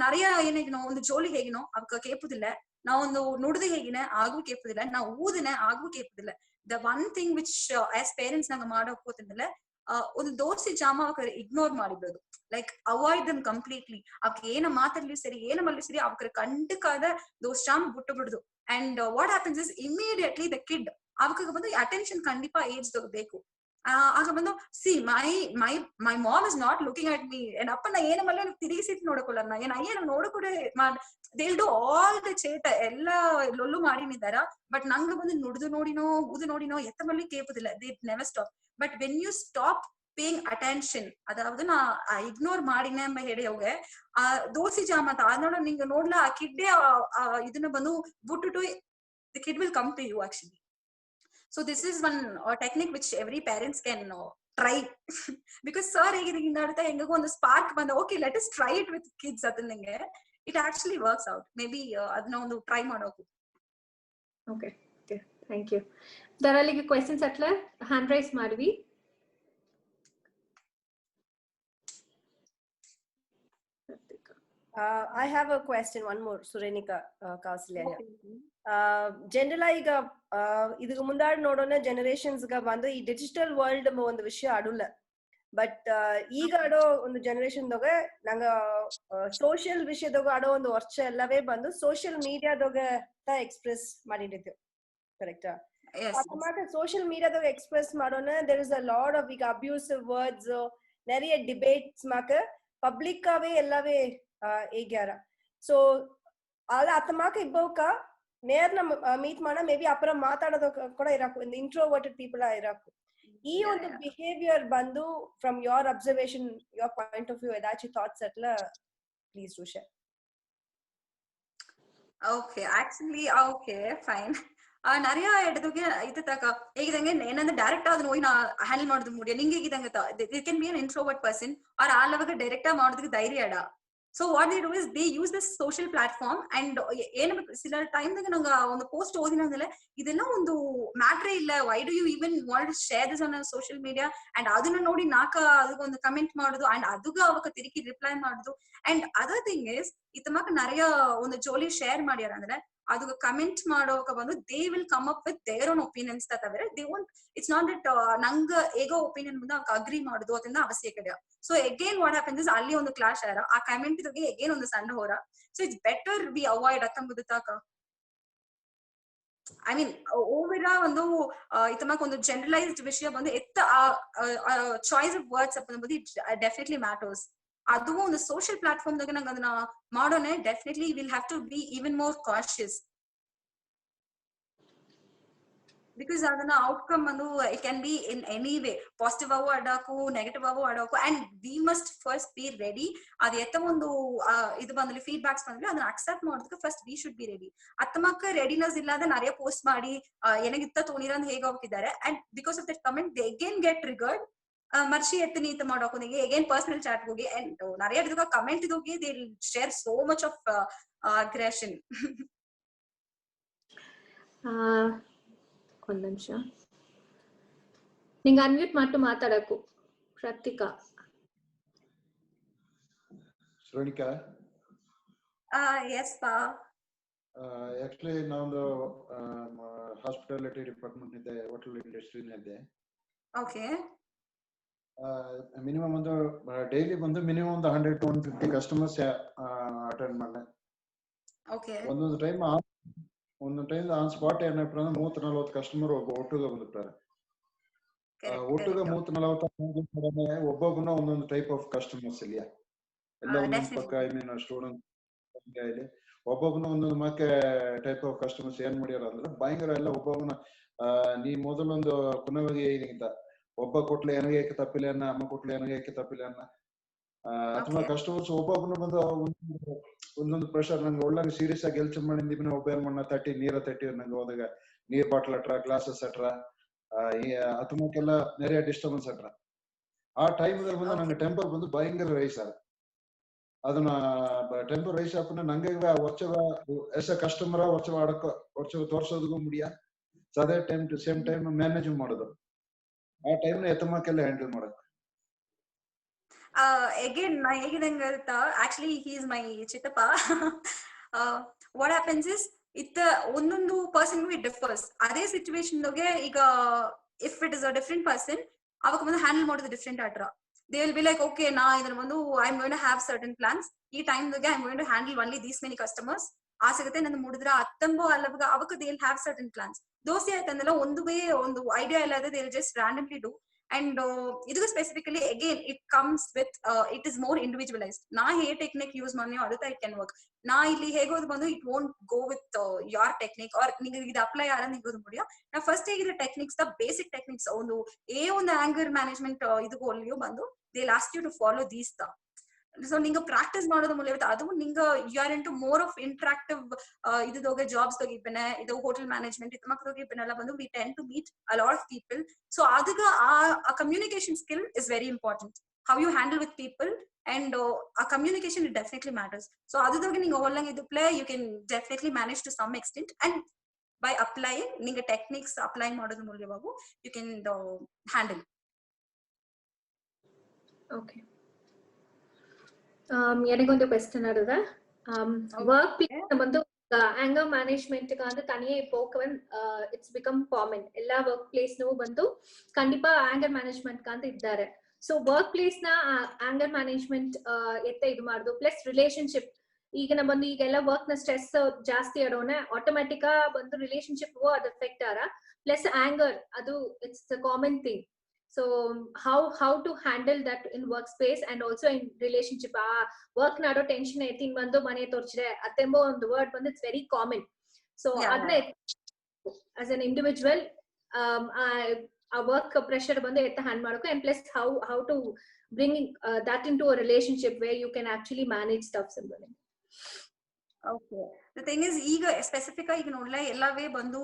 நிறைய ಏನೇಗಿನೋ ಒಂದು ಜೋಲಿ ಹೇಗಿನೋ ಅವಕ್ಕ ಕೇಪುದಿಲ್ಲ, ನಾವೊಂದು ನುಡ್ದು ಹೇಗಿನ ಆಗೂ ಕೇಪುದಿಲ್ಲ, ನಾವು ಊದಿನ ಆಗೂ ಕೇಪುದಿಲ್ಲ. The one thing which as parents ನಂಗೆ ಮಾಡೋಕೋತಂದ್ರೆ ಒಂದು ದೋಸ್ತಿ ಜಾಮ ಅವಕ್ಕೆ ಇಗ್ನೋರ್ ಮಾಡಿಬಿಡೋದು, ಲೈಕ್ ಅವಾಯ್ಡ್ ದಮ್ ಕಂಪ್ಲೀಟ್ಲಿ. ಅವಕ್ಕೆ ಏನ ಮಾತಾಡ್ಲಿ ಸರಿ ಏನ ಮಾಡ್ಲಿ ಸರಿ ಅವಕ್ಕೆ ಕಂಡಕ್ಕಾದ ದೋಸ್ ಜಾಮ ಬಿಟ್ಟು ಬಿಡುದು. And what happens is immediately the kid ಅವಕ್ಕೆ ಬಂದು ಅಟೆನ್ಷನ್ ಖಂಡಿತ ಏಜ್ ಬೇಕು. ಆಗ ಬಂದು see my mom is not looking at me and ಅಪ್ಪ ನಾ ಏನ ಮಲ್ಲ ತಿರುಗಿಸಿಟ್ಟು ನೋಡಕೊಲ್ಲ ಏನ ಅಯ್ಯ ನೋಡಕೂಡ ದೇಲ್ ಡು ಆಲ್ ದ ಚೇಟ ಎಲ್ಲ ಲೊಲ್ಲು ಮಾಡಿನಿದಾರ. ಬಟ್ ನಂಗ ಬಂದು ನುಡ್ದು ನೋಡಿನೋ ಊದು ನೋಡಿನೋ ಎತ್ತ ಮಲ್ಲಿ ಕೇಪುದಿಲ್ಲ, they never stop. But when you stop paying attention ಅದಾவது ನಾ ಇಗ್ನೋರ್ ಮಾಡಿನ ಎಂಬ ಹೇಳಿ ಆ ದೋಸಿ ಜಾಮತ ಅದೋಡ ನಿಂಗ ನೋಡ್ಲ ಆ ಕಿಡ್ಡೆ ಇದನ್ನ ಬಂದು ಬಿಟ್ಟು the kid will come to you actually. So this is one technique which every parents can try because sir heginda hengago ಒಂದು spark banda okay let us try it with kids adanenge it actually works out. Maybe adna ಒಂದು try ಮಾಡೋಕು. Okay, thank you. ದಾರಾಲಿಗೆ questions ಅಟ್ಲ hand raise ಮಾಡ್ವಿ. I have a question, one more, Surenika Kausalyanya. General ಈಗ ಇದಕ್ಕೆ ಮುಂದಾಡಿ ನೋಡೋಣ generations ಗ ಬಂದು ಈ ಡಿಜಿಟಲ್ ವರ್ಲ್ಡ್ ಒಂದು ವಿಷಯ ಆಡಲ್ಲ. ಬಟ್ ಈಗ ಆಡೋ ಒಂದು ಜನರೇಷನ್ ದಾಗ ನಂಗ ಸೋಷಿಯಲ್ ವಿಷಯದಾಗ ಆಡೋ ಒಂದು ವರ್ಷ ಎಲ್ಲವೇ ಬಂದು ಸೋಷಿಯಲ್ ಮೀಡಿಯಾದಾಗ ಎಕ್ಸ್ಪ್ರೆಸ್ ಮಾಡಿದ್ದು ಕರೆಕ್ಟಾ? ಸೋಷಿಯಲ್ ಮೀಡಿಯಾದಾಗ ಎಕ್ಸ್ಪ್ರೆಸ್ ಮಾಡೋಣ there is a lot of ಈಗ ಅಬ್ಯೂಸಿವ್ ವರ್ಡ್ಸ್ நிறைய ಡಿಬೇಟ್ಸ್ ಮಾಕ ಪಬ್ಲಿಕ್ ಅವೇ ಎಲ್ಲವೇ ಹೇಗ್ಯಾರ. ಸೊ ಅಲ್ಲ ಅತ್ತಮಾಕ ಇಬ್ಬವಕ ನೇರ್ನ ಮೀಟ್ ಮಾಡ ಮೇ ಬಿ ಅಪರ ಮಾತಾಡೋದು ಕೂಡ ಇರಾಕು, ಇಂಟ್ರೋವರ್ಟೆಡ್ ಪೀಪಲ್ ಇರಾಕು. ಈ ಒಂದು ಬಿಹೇವಿಯರ್ ಬಂದು from your observation your point of view ಏದಾಚಿ ಥಾಟ್ಸ್ ಅಟ್ಲ please do share. Okay actually okay fine நிறைய இடத்துக்கு இது தக்க ಹೇಗಿದಂಗೆ ಏನಂದ್ರೆ ಡೈರೆಕ್ಟ್ ಅದನ್ನ ಹೋಗಿ ನಾ ಹ್ಯಾಂಡಲ್ ಮಾಡೋದು ಮುಡಿಯ ನಿಂಗೆ ಹೇಗಿದಂಗೆ they can be an introvert person or ಆ ಲೆವೆಲ್ಗೆ ಡೈರೆಕ್ಟ್ ಮಾಡೋದಕ್ಕೆ ಧೈರ್ಯ ಅಡ so what they do is they use this social platform and ಏನು ಸಿಲ ಟೈಮ್ದಾಗ ನಂಗೆ ಒಂದು ಪೋಸ್ಟ್ ಓದಿನಂದ್ರೆ ಇದೆಲ್ಲ ಒಂದು ಮ್ಯಾಟ್ರೇ ಇಲ್ಲ why do you even want to share this on social media and ಅದನ್ನ ನೋಡಿ ಅದಕ್ಕೊಂದು ಕಮೆಂಟ್ ಮಾಡೋದು ಅಂಡ್ ಅದಕ್ಕೆ ಅವಕ್ಕೆ ತಿರುಗಿ ರಿಪ್ಲೈ ಮಾಡೋದು ಅಂಡ್ ಅದರ್ ಥಿಂಗ್ ಇಸ್ ಇತಮಕ್ಕೆ நிறைய ಒಂದು ಜೋಲಿ ಶೇರ್ ಮಾಡ್ಯಾರ ಅಂದ್ರೆ ಅದಕ್ಕೆ ಕಮೆಂಟ್ ಮಾಡೋಕೆ ಬಂದು they will come up with their own opinions ತವರೆ they want it's not that ನಂಗ ಏಗೋ ಒಪಿನಿಯನ್ ಮುಂದೆ ಅವ್ಕ ಅಗ್ರಿ ಮಾಡುದು ಅದನ್ನ ಅವಶ್ಯಕತೆ so again what happens is ಅಲ್ಲಿ ಒಂದು ಕ್ಲಾಶ್ ಆರ ಆ ಕಮೆಂಟ್ ಇದಾಗೆ ಅಗೇನ್ ಒಂದು ಸಣ್ಣ ಹೋರ so it's better we avoid ಅತ್ತಂಬುದು ತಾಕ ಐ ಮೀನ್ ಓವರ ಒಂದು ಇತಮಕ್ ಒಂದು ಜನರಲೈಸ್ಡ್ ವಿಷಯ ಬಂದು ಎತ್ತ ಚಾಯ್ಸ್ ಆಫ್ ವರ್ಡ್ಸ್ ಅನ್ನೋದು ಇಟ್ ಡೆಫಿನೆಟ್ಲಿ ಮ್ಯಾಟರ್ಸ್ ಅದು ಒಂದು ಸೋಷಿಯಲ್ ಪ್ಲಾಟ್ಫಾರ್ಮ್ ದಾಗ ನಂಗೆ ಅದನ್ನ ಮಾಡೋಣ definitely will have to be even more cautious because ಅದನ್ನ ಔಟ್ಕಮ್ ಬಂದು it can be in any way positive ಆಗು ಆಡಾಕು ನೆಗೆಟಿವ್ ಆಗು ಆಡಾಕು and we must first be ready ಅದು ಎತ್ತ ಒಂದು ಇದು ಬಂದಲ್ಲಿ ಫೀಡ್ಬ್ಯಾಕ್ಸ್ ಬಂದ್ರೆ ಅದನ್ನ ಅಕ್ಸೆಪ್ಟ್ ಮಾಡೋದಕ್ಕೆ first we should be ready ಅತ್ತಮಕ್ಕ ರೆಡಿನೆಸ್ ಇಲ್ಲದ நிறைய ಪೋಸ್ಟ್ ಮಾಡಿ ಏನಾಗಿತ್ತ ತೋಣಿರಂದ್ ಹೇಗೆ ಹೋಗ್ತಿದ್ದಾರೆ and because of that comment they again get triggered ಮರ್ಷಿ ಎತ್ತು ನೀತ ಮಾಡೋಕೆ ಅಗೇನ್ ಪರ್ಸನಲ್ ಚಾಟ್ ಹೋಗಿ ಅಂಡ್ நிறைய ಇದಕ್ಕೆ ಕಮೆಂಟ್ ಹೋಗಿ they share so much of aggression ಒಂದ್ ನಿಮಿಷ ನಿಂಗೆ ಅನ್ಮ್ಯೂಟ್ ಮಾಡಿ ಮಾತಾಡಕು ಪ್ರತಿಕಾ ಶ್ರೇಣಿಕಾ ಎಸ್ ಪಾ ಆಕ್ಚುಲಿ ನಾವೊಂದು ಹಾಸ್ಪಿಟಾಲಿಟಿ ಡಿಪಾರ್ಟ್ಮೆಂಟ್ ಇದೆ ಹೋಟೆಲ್ ಇಂಡಸ್ಟ್ರಿ ಇದೆ ಓಕೆ ಮಿನಿಮಮ್ ಒಂದು ಡೈಲಿ ಬಂದು ಮಿನಿಮಮ್ ಒಂದು 100 to 150 ಕಸ್ಟಮರ್ಸ್ ಅಟೆಂಡ್ ಮಾಡ್ದೆ ಓಕೆ ಒಂದೊಂದು ಟೈಮ್ ಆನ್ ಸ್ಪಾಟ್ ಏನಪ್ಪ ಅಂದ್ರೆ 30-40 ಕಸ್ಟಮರ್ ಒಟ್ಟಿಗೆ ಬಂದಿರ್ತಾರೆ ಒಟ್ಟಿಗೆ 30-40 ಒಬ್ಬೊಬ್ಬನ ಒಂದೊಂದು ಟೈಪ್ ಆಫ್ ಕಸ್ಟಮರ್ಸ್ ಇಲ್ಲ ಎಲ್ಲ ಒಂದೊಂದು ಪಕ್ಕ ಐ ಮೀನ್ ಸ್ಟೂಡೆಂಟ್ ಒಬ್ಬೊಬ್ಬನ ಒಂದೊಂದು ಮಕ್ಕೆ ಟೈಪ್ ಆಫ್ ಕಸ್ಟಮರ್ಸ್ ಏನ್ ಮಾಡ್ಯಾರ ಅಂದ್ರೆ ಭಯಂಕರ ಎಲ್ಲ ಒಬ್ಬೊಬ್ಬನ ನೀ ಮೊದಲೊಂದು ಕುನವಾಗಿ ಏನಿಂತ ಒಬ್ಬ ಕೊಟ್ಲೆ ನನಗೆ ಏಕೆ ತಪ್ಪಿಲ್ಲ ಅನ್ನ ಅಮ್ಮ ಕೊಟ್ಲೆ ನನಗೆ ಏಕೆ ತಪ್ಪಿಲ್ಲ ಅನ್ನ ಅಥವಾ ಕಸ್ಟಮರ್ಸ್ ಒಬ್ಬೊಬ್ಬನ ಬಂದು ಒಂದೊಂದು ಪ್ರೆಷರ್ ನಂಗೆ ಒಳ್ಳೆ ಸೀರಿಯಸ್ ಆಗಿ ಕೆಲಸ ಮಾಡಿದ್ವಿ ಒಬ್ಬ ಏನ್ ಮಣ್ಣ ತಟ್ಟಿ ನೀರ ತಟ್ಟಿ ನಂಗೆ ಹೋದಾಗ ನೀರ್ ಬಾಟ್ಲ್ ಅಟ್ರ ಗ್ಲಾಸಸ್ ಅಟ್ರ ಅತಮಕ್ಕೆಲ್ಲ ನೆರೆಯ ಡಿಸ್ಟರ್ಬೆನ್ಸ್ ಅಟ್ರ ಆ ಟೈಮ್ದಲ್ಲಿ ಬಂದು ನಂಗೆ ಟೆಂಪರ್ ಬಂದು ಭಯಂಕರ ರೈಸ್ ಆಗ ಅದನ್ನ ಟೆಂಪರ್ ರೈಸ್ ಆಪನ್ನ ನಂಗೆ ವರ್ಷವ ಎಸ್ ಎ ಕಸ್ಟಮರ್ ವರ್ಷವ ಆಡಕ್ಕ ವರ್ಷವ ತೋರ್ಸೋದಕ್ಕೂ ಮುಡಿಯ ಅದೇ time to same time manage ಮಾಡೋದು ಆ ಟೈಮ್ ನ ಎತ್ತಮಕ್ಕೆಲ್ಲ ಹ್ಯಾಂಡಲ್ ಮಾಡಕ್ ಅಗೇನ್ ನಾ ಹೇಗಿದಂಗ ಆಕ್ಚುಲಿ ಹಿ ಇಸ್ ಮೈ ಚಿತ್ತಪ್ಪ ವಾಟ್ ಹ್ಯಾಪನ್ಸ್ ಇಸ್ ಇತ್ತ ಒಂದೊಂದು ಪರ್ಸನ್ ಇಟ್ ಡಿಫರ್ಸ್ ಅದೇ ಸಿಚುವೇಶನ್ ದಾಗೆ ಈಗ if it is a different person ಅವಾಗ ಬಂದು ಹ್ಯಾಂಡಲ್ ಮಾಡೋದು ಡಿಫ್ರೆಂಟ್ ಆಟ್ರ they will be like okay ನಾ ಇದನ್ನ ಬಂದು I am going to have certain plans ಈ ಟೈಮ್ ದಾಗೆ I am going to handle only these many customers ಆ ಸಿಗುತ್ತೆ ನನ್ನ ಮುಡಿದ್ರ ಅತ್ತಂಬೋ ಅಲ್ಲವಾಗ ಅವಕ್ಕ they will have certain plans ದೋಸೆ ಆಯ್ತಂದಲ್ಲ ಒಂದು ಐಡಿಯಾ ಇಲ್ಲ they will just randomly do and ಇದು specifically again it comes with it is more individualised ನಾ ಹೇ ಟೆಕ್ನಿಕ್ ಯೂಸ್ ಮಾಡಿ ಅಡುತ್ತಾ ಇಟ್ ಕ್ಯಾನ್ ವರ್ಕ್ ನಾ ಇಲ್ಲಿ ಹೇಗೋದು ಬಂದು it won't go with your technique or ನಿಂಗೆ ಇದು ಅಪ್ಲೈ ಯಾರ ನಿಗೋದು ಮುಡಿಯ ನಾ ಫಸ್ಟ್ ಹೇಗಿದೆ ಟೆಕ್ನಿಕ್ಸ್ ದ ಬೇಸಿಕ್ ಟೆಕ್ನಿಕ್ಸ್ ಒಂದು ಆಂಗರ್ ಮ್ಯಾನೇಜ್ಮೆಂಟ್ ಇದಕ್ಕೂ ಬಂದು they last you to follow these the so ನಿಂಗೆ ಪ್ರಾಕ್ಟೀಸ್ ಮಾಡೋದು ಮೂಲಕ ಅದು ನಿಂಗೆ you are in to more of interactive ಇದೋಗೆ ಜಾಬ್ಸ್ ತಗಿಪ್ಪನೆ ಇದು ಹೋಟೆಲ್ ಮ್ಯಾನೇಜ್ಮೆಂಟ್ ಇದು ಮಕ್ಕಳಿಗೆಲ್ಲ ಬಂದು we tend to meet a lot of people so ಅದಗ ಆ communication skill is very important how you handle with people and uh communication it definitely matters so ಅದೋಗೆ ನಿಂಗೆ ಹೊಲ್ಲಂಗೆ ಇದು play you can definitely manage to some extent and by applying ನಿಂಗೆ techniques apply ಮಾಡೋದ್ರ ಮೂಲಕವಾಗೂ you can handle okay எனக்கொண்டு question ஆடுதா work place வந்து anger management க்கு வந்து தனியே போக்கவன் it's become common எல்லா work place ನೂ ಬಂದು ಕಂಡಿಪಾ anger management ಕ ಅಂತ ಇದ್ದಾರೆ ಸೊ ವರ್ಕ್ ಪ್ಲೇಸ್ ನ anger management ಎತ್ತ ಇದು ಮಾಡುದು ಪ್ಲಸ್ ರಿಲೇಶನ್ಶಿಪ್ ಈಗ ನಮ್ಮ ಬಂದು ಈಗೆಲ್ಲ ವರ್ಕ್ ನ ಸ್ಟ್ರೆಸ್ ಜಾಸ್ತಿ ಆಡೋಣ ಆಟೋಮ್ಯಾಟಿಕ್ ಬಂದು ರಿಲೇಶನ್ಶಿಪ್ ಅದು ಎಫೆಕ್ಟ್ ಆರ ಪ್ಲಸ್ ಆಂಗರ್ ಅದು it's the common thing. So how to handle that in workspace and also in relationship work nado tension etin bandu mane torchide atembo on the word bandu it's very common so adna as an individual a work pressure bandu etta hand madako and plus how to bring that into a relationship where you can actually manage stuff similarly. Okay the thing is ಈಗ specific ಆಗಿ ನೋಡ್ಲೆ ಎಲ್ಲವೇ ಬಂದು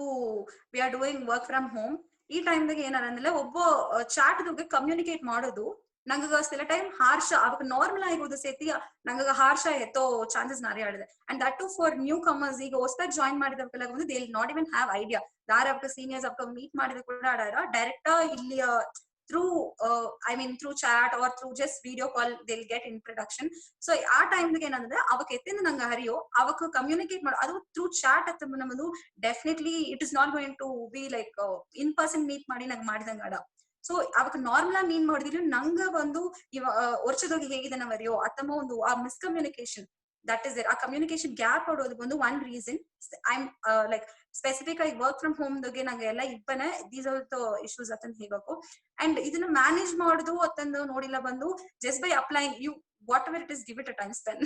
we are doing work from home ಈ ಟೈಮ್ದಾಗ ಏನಾರ ಅಂದ್ರೆ ಒಬ್ಬ ಚಾಟ್ದಾಗ communicate ಮಾಡೋದು ನಂಗ ಸಿಲ ಟೈಮ್ ಹಾರ್ಷ ಅವಕ್ಕೆ ನಾರ್ಮಲ್ ಆಗಿರೋದು ಸೇತಿ ನಂಗ ಹಾರ್ಷ ಎತ್ತೋ ಚಾನ್ಸಸ್ ನಾರೇ ಆಡಿದೆ and that too for newcomers ಈಗ ಹೊಸದಾಗಿ ಜಾಯಿನ್ ಮಾಡಿದವಕ್ಕೆಲ್ಲ ಒಂದು they not even have idea ದಾರ ಅವಕ್ಕೆ ಸೀನಿಯರ್ಸ್ ಅವಕ್ಕೆ ಮೀಟ್ ಮಾಡಿದ ಕೂಡ ಆಡಾರ ಡೈರೆಕ್ಟ್ ಇಲ್ಲಿ through I mean through chat or through just video call they'll get introduction so ಆ ಟೈಮ್ ಗೆ ಏನಂದ್ರೆ ಅವಕ್ಕೆ ಎತ್ತಿಂದ ನಂಗೆ ಹರಿಯೋ ಅವಕ್ಕೆ ಕಮ್ಯುನಿಕೇಟ್ ಮಾಡೋ ಅದು ಥ್ರೂ ಚಾಟ್ ಅಂತ ನಮ್ಮದು definitely it is not going to be like in person meet ಮಾಡಿ ನಂಗೆ ಮಾಡಿದಂಗ ಅಡ ಸೊ ಅವಕ್ಕೆ ನಾರ್ಮಲ್ ಆಗಿ ಮೀನ್ ಮಾಡಿದಿಲ್ಲ ನಂಗ ಒಂದು ವರ್ಷದೋಗಿ ಹೇಗಿದೆ ನಾವರಿಯೋ ಅಥವಾ ಒಂದು ಆ miscommunication that is a communication gap ಆಡೋದು ಒಂದು one reason I am like specific ಆಗಿ ವರ್ಕ್ ಫ್ರಮ್ ಹೋಮ್ ದಾಗೆ ನಂಗೆ ಎಲ್ಲ ಇಬ್ಬನೇ ದೀಸ್ ಆರ್ ದ ಇಶ್ಯೂಸ್ ಅಂತ ಹೇಳಬೇಕು ಅಂಡ್ ಇದನ್ನ ಮ್ಯಾನೇಜ್ ಮಾಡುದು ಅಂತಂದು ನೋಡಿಲ್ಲ ಬಂದು just by applying you whatever it is give it a time spend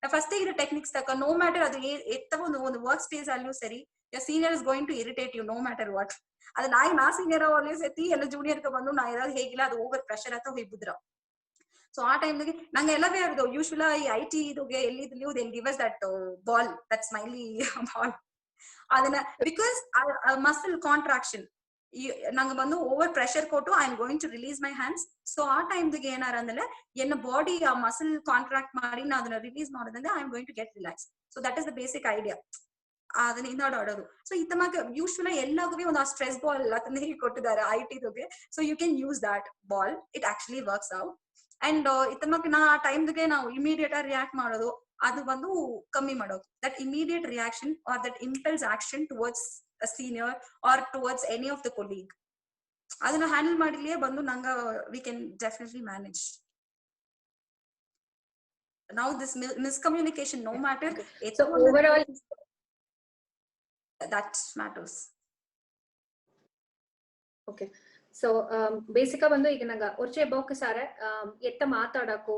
first ಈಗ ಟೆಕ್ನಿಕ್ಸ್ ತಕ ನೋ ಮ್ಯಾಟರ್ ಅದು ಎತ್ತ ಒಂದು ವರ್ಕ್ ಸ್ಪೇಸ್ ಅಲ್ಲಿಯೂ ಸರಿ senior is going to irritate you know matter what ಅದು ನಾ ಸೀನಿಯರ್ ಅಲ್ಲಿ ಸತಿ ಎಲ್ಲ ಜೂನಿಯರ್ ಬಂದು ನಾ ಏನಾದ್ರು ಹೇಗಿಲ್ಲ ಅದು ಓವರ್ ಪ್ರೆಷರ್ ಅಥವಾ ಹೋಗ್ಬಿದ್ರ ಸೊ ಆ ಟೈಮ್ಗೆ ನಂಗೆ ಎಲ್ಲವೇ ಇರೋದು ಯೂಶುವಲ್ ಈ ಐಟಿ ಇದುಗೆ ಎಲ್ಲಿದ್ರು they give us that ball that smiley ball ಅದನ್ನ ಬಿಕಾಸ್ ಮಸಲ್ ಕಾಂಟ್ರಾಕ್ಷನ್ ನಂಗೆ ಬಂದು ಓವರ್ ಪ್ರೆಷರ್ ಕೊಟ್ಟು I am going to release my hands so ಆ ಟೈಮ್ಗೆ ಏನಾರ ಅಂದ್ರೆ ಎನ್ನ ಬಾಡಿ ಆ ಮಸಲ್ ಕಾಂಟ್ರಾಕ್ಟ್ ಮಾಡಿ ನಾ ಅದನ್ನ ರಿಲೀಸ್ ಮಾಡೋದಂದ್ರೆ I am going to get relax so that is the basic idea ಅದನ್ನ ಹಿಂದಾಡ ಆಡೋದು ಸೊ ಇತ್ತಮಾಗ ಯೂಶುವಲ್ ಎಲ್ಲಾಗೂ ಒಂದು ಆ ಸ್ಟ್ರೆಸ್ ಬಾಲ್ ಅದನ್ನ ಹೇಳಿ ಕೊಟ್ಟಿದ್ದಾರೆ ಐಟಿಗೆ so you can use that ball it actually works out and ಇತ್ತಮಾಗ ನಾ ಆ ಟೈಮ್ಗೆ ನಾವು ಇಮಿಡಿಯೇಟ್ ಆಗಿ ರಿಯಾಕ್ಟ್ ಮಾಡೋದು ಅದು ಬಂದು ಕಮ್ಮಿ ಮಾಡೋದು that immediate reaction or that impulse action towards a senior or towards any of the colleague ಅದನ್ನ ಹ್ಯಾಂಡಲ್ ಮಾಡಿಲಿಯೇ ಬಂದು ನಂಗ we can definitely manage now this miscommunication no matter it's so overall that matters okay so basic ಬಂದು ಈಗ ನಂಗ ಒರ್ಚೆ ಬೋಕ್ ಸಾರ ಎತ್ತ ಮಾತಾಡಕು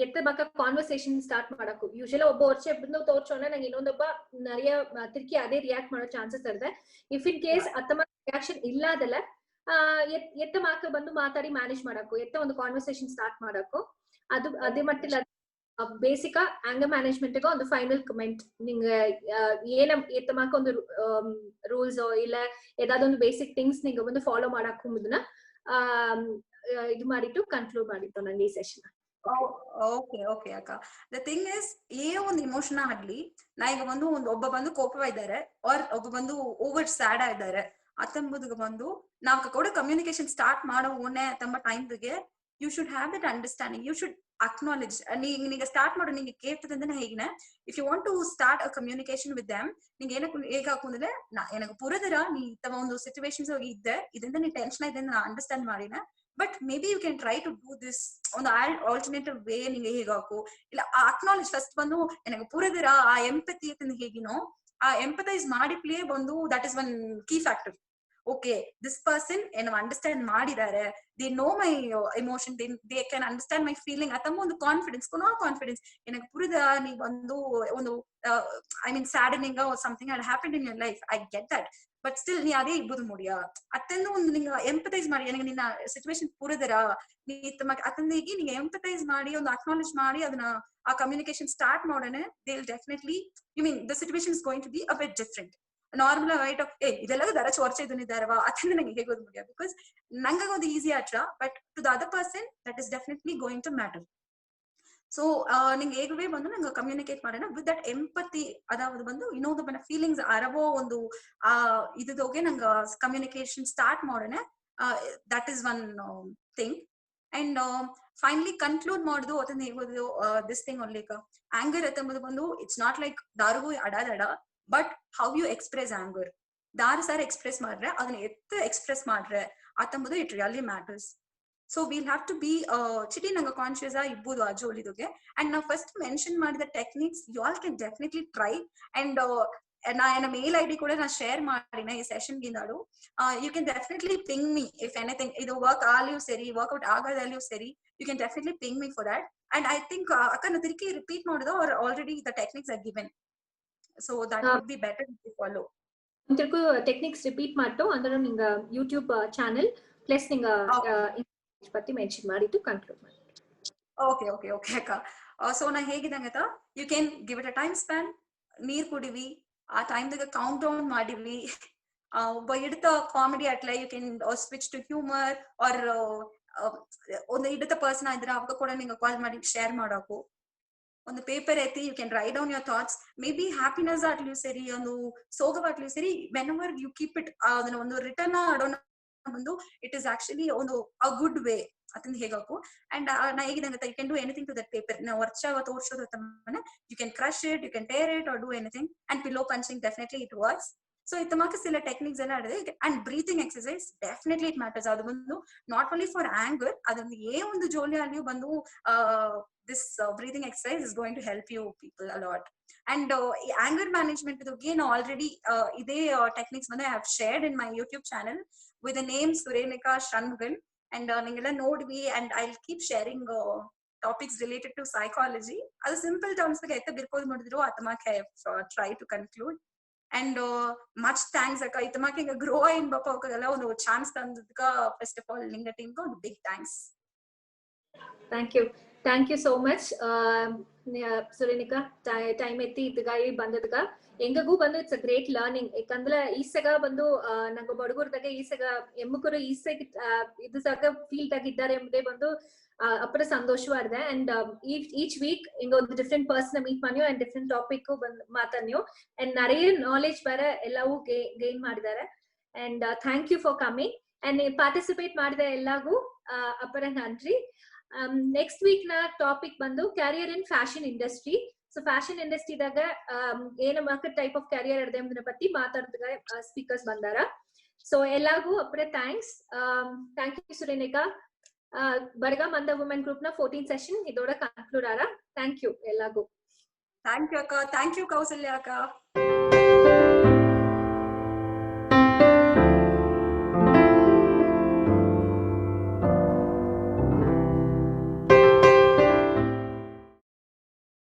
ಎತ್ತ ಬಕ ಕಾನ್ವರ್ಸೇಷನ್ ಸ್ಟಾರ್ಟ್ ಮಾಡಕು ಯೂಶುವಲಿ ಒಬ್ಬ ಒರ್ಚೆ ಬಂದು ತೋರ್ಸೋಣ ನಂಗೆ ಇನ್ನೊಂದೊಬ್ಬ ನರಿಯ ತಿರ್ಕಿ ಅದೇ ರಿಯಾಕ್ಟ್ ಮಾಡೋ ಚಾನ್ಸಸ್ ಇರುತ್ತೆ ಇಫ್ ಇನ್ ಕೇಸ್ ಅತ್ತಮ ರಿಯಾಕ್ಷನ್ ಇಲ್ಲ ಅದಲ್ಲ ಎತ್ತ ಮಾಕ ಬಂದು ಮಾತಾಡಿ ಮ್ಯಾನೇಜ್ ಮಾಡಕು ಎತ್ತ ಒಂದು ಕಾನ್ವರ್ಸೇಷನ್ ಸ್ಟಾರ್ಟ್ ಮಾಡಕು ಅದು ಅದೇ ಮಟ್ಟಿಲ್ಲ ಬೇಸಿಕ್ ಆಂಗರ್ ಮ್ಯಾನೇಜ್ಮೆಂಟ್ ಒಂದು ಫೈನಲ್ ಕಮೆಂಟ್ ನಿಂಗ ಏನ ಎತ್ತಮಾಕ ಒಂದು ರೂಲ್ಸ್ ಇಲ್ಲ ಏದಾದೊಂದು ಬೇಸಿಕ್ ಥಿಂಗ್ಸ್ ನಿಂಗ ಒಂದು ಫಾಲೋ ಮಾಡಕ್ ಮುಂದನ ಇದು ಮಾಡಿಟ್ಟು ಕನ್ಕ್ಲೂಡ್ ಮಾಡಿತ್ತು ನಂಗೆ ಈ ಸೆಷನ್ ಓಕೆ ಓಕೆ ಅಕ್ಕ ದ ಥಿಂಗ್ ಇಸ್ ಒಂದು ಇಮೋಷನ್ ಆಗ್ಲಿ ನಾ ಈಗ ಬಂದು ಒಬ್ಬ ಬಂದು ಕೋಪ ಇದ್ದಾರೆ ಆರ್ ಒಬ್ಬ ಬಂದು ಓವರ್ ಸ್ಯಾಡ್ ಆಗಿದ್ದಾರೆ ಅತ್ತಂಬುದಿಗೆ ಬಂದು ನಾವ್ ಕೂಡ ಕಮ್ಯುನಿಕೇಶನ್ ಸ್ಟಾರ್ಟ್ ಮಾಡೋ ಓನೆ ತಮ್ಮ ಟೈಮ್ಗೆ you should have that understanding you should acknowledge ನೀಗ ಸ್ಟಾರ್ಟ್ ಮಾಡು ನಿಂಗೆ ಕೇಳ್ತದಂದ್ರೆ ಹೇಗಿನ if you want to start a communication with them ನಿಂಗೆ ಏನಕ್ಕೆ ಹೇಗೆ ಹಾಕುಂದ್ರೆ ನನಗೆ ಪುರದರ ನೀ ತಮ್ಮ ಒಂದು ಸಿಚುವೇಶನ್ಸ್ ಹೋಗಿ ಇದ್ದೆ ಇದರಿಂದ ನೀ ಟೆನ್ಷನ್ ಇದೆ ನಾ ಅಂಡರ್ಸ್ಟ್ಯಾಂಡ್ ಮಾಡಿನ but maybe you can try to do this ಒಂದು ಆಲ್ಟರ್ನೇಟಿವ್ ವೇ ನಿಂಗೆ ಹೇಗೆ ಹಾಕು ಇಲ್ಲ ಅಕ್ನಾಲೇಜ್ ಫಸ್ಟ್ ಬಂದು ನನಗೆ ಪುರದರ ಆ ಎಂಪತಿ ಹೇಗಿನೋ ಆ ಎಂಪತೈಸ್ ಮಾಡಿಪ್ಲೇ ಬಂದು that is one key factor okay this person ಏನು ಅಂಡರ್ಸ್ಟ್ಯಾಂಡ್ ಮಾಡಿದ್ದಾರೆ they know my emotion they can understand my feeling ಅಥವಾ ಒಂದು ಕಾನ್ಫಿಡೆನ್ಸ್ ಕಾನ್ಫಿಡೆನ್ಸ್ எனக்கு புரியுதா நீ வந்து ಒಂದು I mean saddening something had happened in your life I get that but still ನೀ ಅದೇ ಇಬ್ಬದು ಮುಡಿಯಾ ಅತ್ತಂದು ಒಂದು ನಿಂಗೆ ಎಂಪತೈಸ್ ಮಾಡಿ ನನಗೆ ನಿನ್ನ ಸಿಚುವೇಶನ್ ಪುರದರ ನೀ ಅತ್ತಂದಿಗೆ ನಿಂಗೆ ಎಂಪತೈಸ್ ಮಾಡಿ ಒಂದು ಅಕ್ನಾಲೇಜ್ ಮಾಡಿ ಅದನ್ನ ಆ ಕಮ್ಯುನಿಕೇಶನ್ ಸ್ಟಾರ್ಟ್ ಮಾಡೋಣ they will definitely you mean the situation is going to be a bit different normal right ಇದೆಲ್ಲ ದರ ಚರ್ಚೆ ಇದನ್ನಿದ್ದಾರವಾ ಅದನ್ನ ನಂಗೆ ಹೇಗೆ ಮುಡಿಯ ಬಿಕಾಸ್ ನಂಗೆ ಒಂದು ಈಸಿ ಆಟ್ರ but to the other person that is definitely going to matter so ನಿಂಗೆ ಹೇಗವೇ ಬಂದು ನಂಗೆ ಕಮ್ಯುನಿಕೇಟ್ ಮಾಡೋಣ ವಿತ್ ದಟ್ ಎಂಪತಿ ಅದಾவது ಬಂದು ಇನ್ನೊಂದೊಬ್ಬನ ಫೀಲಿಂಗ್ಸ್ ಅರವೋ ಒಂದು ಆ ಇದೋಗೆ ನಂಗೆ ಕಮ್ಯುನಿಕೇಶನ್ ಸ್ಟಾರ್ಟ್ ಮಾಡೋಣ that is one thing and finally conclude ಮಾಡುದು ಅದನ್ನ ಹೇಗೋದು ದಿಸ್ ಥಿಂಗ್ ಒನ್ಲಿ ಆಂಗರ್ ಅಂತಂಬುದು ಬಂದು ಇಟ್ಸ್ ನಾಟ್ ಲೈಕ್ ದಾರಿಗೂ ಅಡಾದಡ but how you express anger ದಾರ ಸಾರ್ ಎಕ್ಸ್ಪ್ರೆಸ್ ಮಾಡ್ರೆ ಅದನ್ನ ಎತ್ತ ಎಕ್ಸ್ಪ್ರೆಸ್ ಮಾಡ್ರೆ ಅತ್ತಂಬುದು it really matters so will have to be ಚಿಟಿ ನಂಗೆ ಕಾನ್ಶಿಯಸ್ ಇರ್ಬೋದು ಆ ಜೋಲಿದುಗೆ ಅಂಡ್ ನಾವು ಫಸ್ಟ್ ಮೆನ್ಷನ್ ಮಾಡಿದ techniques you all can definitely try and ನಾ ನನ್ನ ಮೇಲ್ ಐಡಿ ಕೂಡ ನಾ ಶೇರ್ ಮಾಡಿನ ಈ ಸೆಷನ್ ಗಿಂದಾಡು you can definitely ping me if anything ಇದು ವರ್ಕ್ ಆಲಿಯೂ ಸರಿ ವರ್ಕ್ಔಟ್ ಆಗೋದಲ್ಲಿಯೂ ಸರಿ you can definitely ping me for that and I think ಅಕ್ಕನ ತಿರುಗಿ ರಿಪೀಟ್ ಮಾಡಿದ or already the techniques are given so that would be better to follow ಅಂತಿರ್ಕು techniques repeat ಮಾಡ್ತು ಅಂದ್ರೆ ನಿಂಗ ಯೂಟ್ಯೂಬ್ ಚಾನೆಲ್ ಪ್ಲಸ್ ನಿಂಗ ಪತ್ತಿ ಮೆನ್ಷನ್ ಮಾಡಿದ್ದು ಕನ್ಕ್ಲೂಡ್ ಮಾಡಿ ಓಕೆ ಓಕೆ ಓಕೆ ಅಕ್ಕ ಸೊ ನಾ ಹೇಗಿದಂಗ you can give it a time span, ನೀರ್ ಕುಡಿವಿ, ಆ ಟೈಮ್ದಾಗ ಕೌಂಟ್ ಡೌನ್ ಮಾಡಿವಿ, ಒಬ್ಬ ಹಿಡಿತ ಕಾಮಿಡಿ ಅಟ್ಲ you can switch to humour or ಒಂದು ಹಿಡಿತ ಪರ್ಸನ್ ಇದ್ರೆ ಅವಾಗ ಕೂಡ ನಿಂಗೆ ಕಾಲ್ ಮಾಡಿ ಶೇರ್ ಮಾಡೋಕು. ಒಂದು ಪೇಪರ್ ಐತಿ, you can write down your thoughts, maybe happiness ಆಗ್ಲಿ ಸರಿ, ಒಂದು ಸೋಗವಾಗ್ಲಿ ಸರಿ, whenever you keep it ಅದನ್ನ ಒಂದು ರಿಟರ್ನ್ ಆಡೋಣ ಬಂದು ಇಟ್ ಇಸ್ ಆಕ್ಚುಲಿ ಒಂದು ಅ ಗುಡ್ ವೇ ಅದನ್ನ ಹೇಗಾಕು. ಅಂಡ್ ನಾ ಹೇಗಿದಂಗ you can do anything to that paper. ನಾವು ವರ್ಷ ತೋರ್ಸೋದು ತಮ್ಮನೆ you can crush it, you can tear it or do anything. And pillow punching definitely it works. So ಇತ್ತಮಾಕ ಸಿಲ ಟೆಕ್ನಿಕ್ಸ್ ಎಲ್ಲ ಆಡಿದೆ. And breathing exercise definitely it matters. ಅದು ಬಂದು ನಾಟ್ ಓನ್ಲಿ ಫಾರ್ ಆಂಗರ್, ಅದೊಂದು ಒಂದು ಜೋಲಿ ಅಲ್ಲಿ ಬಂದು this breathing exercise is going to help you people a lot. And anger management again already ide techniques I have shared in my YouTube channel with the name Surenika Shanmugan, and ningala nodvi, and I'll keep sharing topics related to psychology. Adu simple terms ga etta birkodu nodidru atmake I have tried to conclude. And much thanks akka itmake inga grow in bapavakala ಒಂದು chance tandadka. First of all ninga team ga big thanks. Thank you so much, Surenika. Time etti idgai bandadga ಎಂಗಗೂ ಬಂದು it's a great learning. ಯಾಕಂದ್ರೆ ಈಸಗ ಬಂದು ನಂಗೆ ಬಡಗುರ್ದಾಗ ಈಸಗ ಎಮ್ಮಕರು ಈಸಗ ಇದು ಸಗ field ಆಗಿದ್ದಾರೆ ಎಂಬುದೇ ಬಂದು ಅಪ್ಪರ ಸಂತೋಷವಾಗಿದೆ. ಅಂಡ್ ಈಚ್ ವೀಕ್ ಇಂಗ ಒಂದು ಡಿಫ್ರೆಂಟ್ ಪರ್ಸನ್ ಮೀಟ್ ಮಾಡಿಯೋ ಅಂಡ್ ಡಿಫ್ರೆಂಟ್ ಟಾಪಿಕ್ ಬಂದು ಮಾತಾಡ್ನಿಯೋ ಅಂಡ್ நிறைய ನಾಲೆಜ್ ಬೇರೆ ಎಲ್ಲವೂ ಗೇನ್ ಮಾಡಿದ್ದಾರೆ. And thank you for coming and participate ಮಾಡಿದ ಎಲ್ಲಾಗೂ ಅಪ್ಪರ ನನ್ರಿ. ನೆಕ್ಸ್ಟ್ ವೀಕ್ ನ ಟಾಪಿಕ್ ಬಂದು career in fashion industry. So fashion ಇಂಡಸ್ಟ್ರಿದಾಗ ಏನ ಟೈಪ್ ಆಫ್ ಕ್ಯಾರಿಯರ್ ಇರದೆ ಎಂಬುದರ ಪತ್ತಿ ಮಾತಾಡ್ದಾಗ ಸ್ಪೀಕರ್ಸ್ ಬಂದಾರ. ಸೊ ಎಲ್ಲಾಗೂ ಅಪ್ಪರೆ ಥ್ಯಾಂಕ್ಸ್. Thank you Surenika. ಬಡಗ ಮಂದ ವುಮೆನ್ ಗ್ರೂಪ್ ನ 14th ಸೆಷನ್ ಇದೋட ಕನ್ಕ್ಲೂಡ್ ಆರ. ಥ್ಯಾಂಕ್ ಯು ಎಲ್ಲಾಗೂ. ಥ್ಯಾಂಕ್ ಯು ಅಕ್ಕ. ಥ್ಯಾಂಕ್ ಯು ಕೌಸಲ್ಯ ಅಕ್ಕ.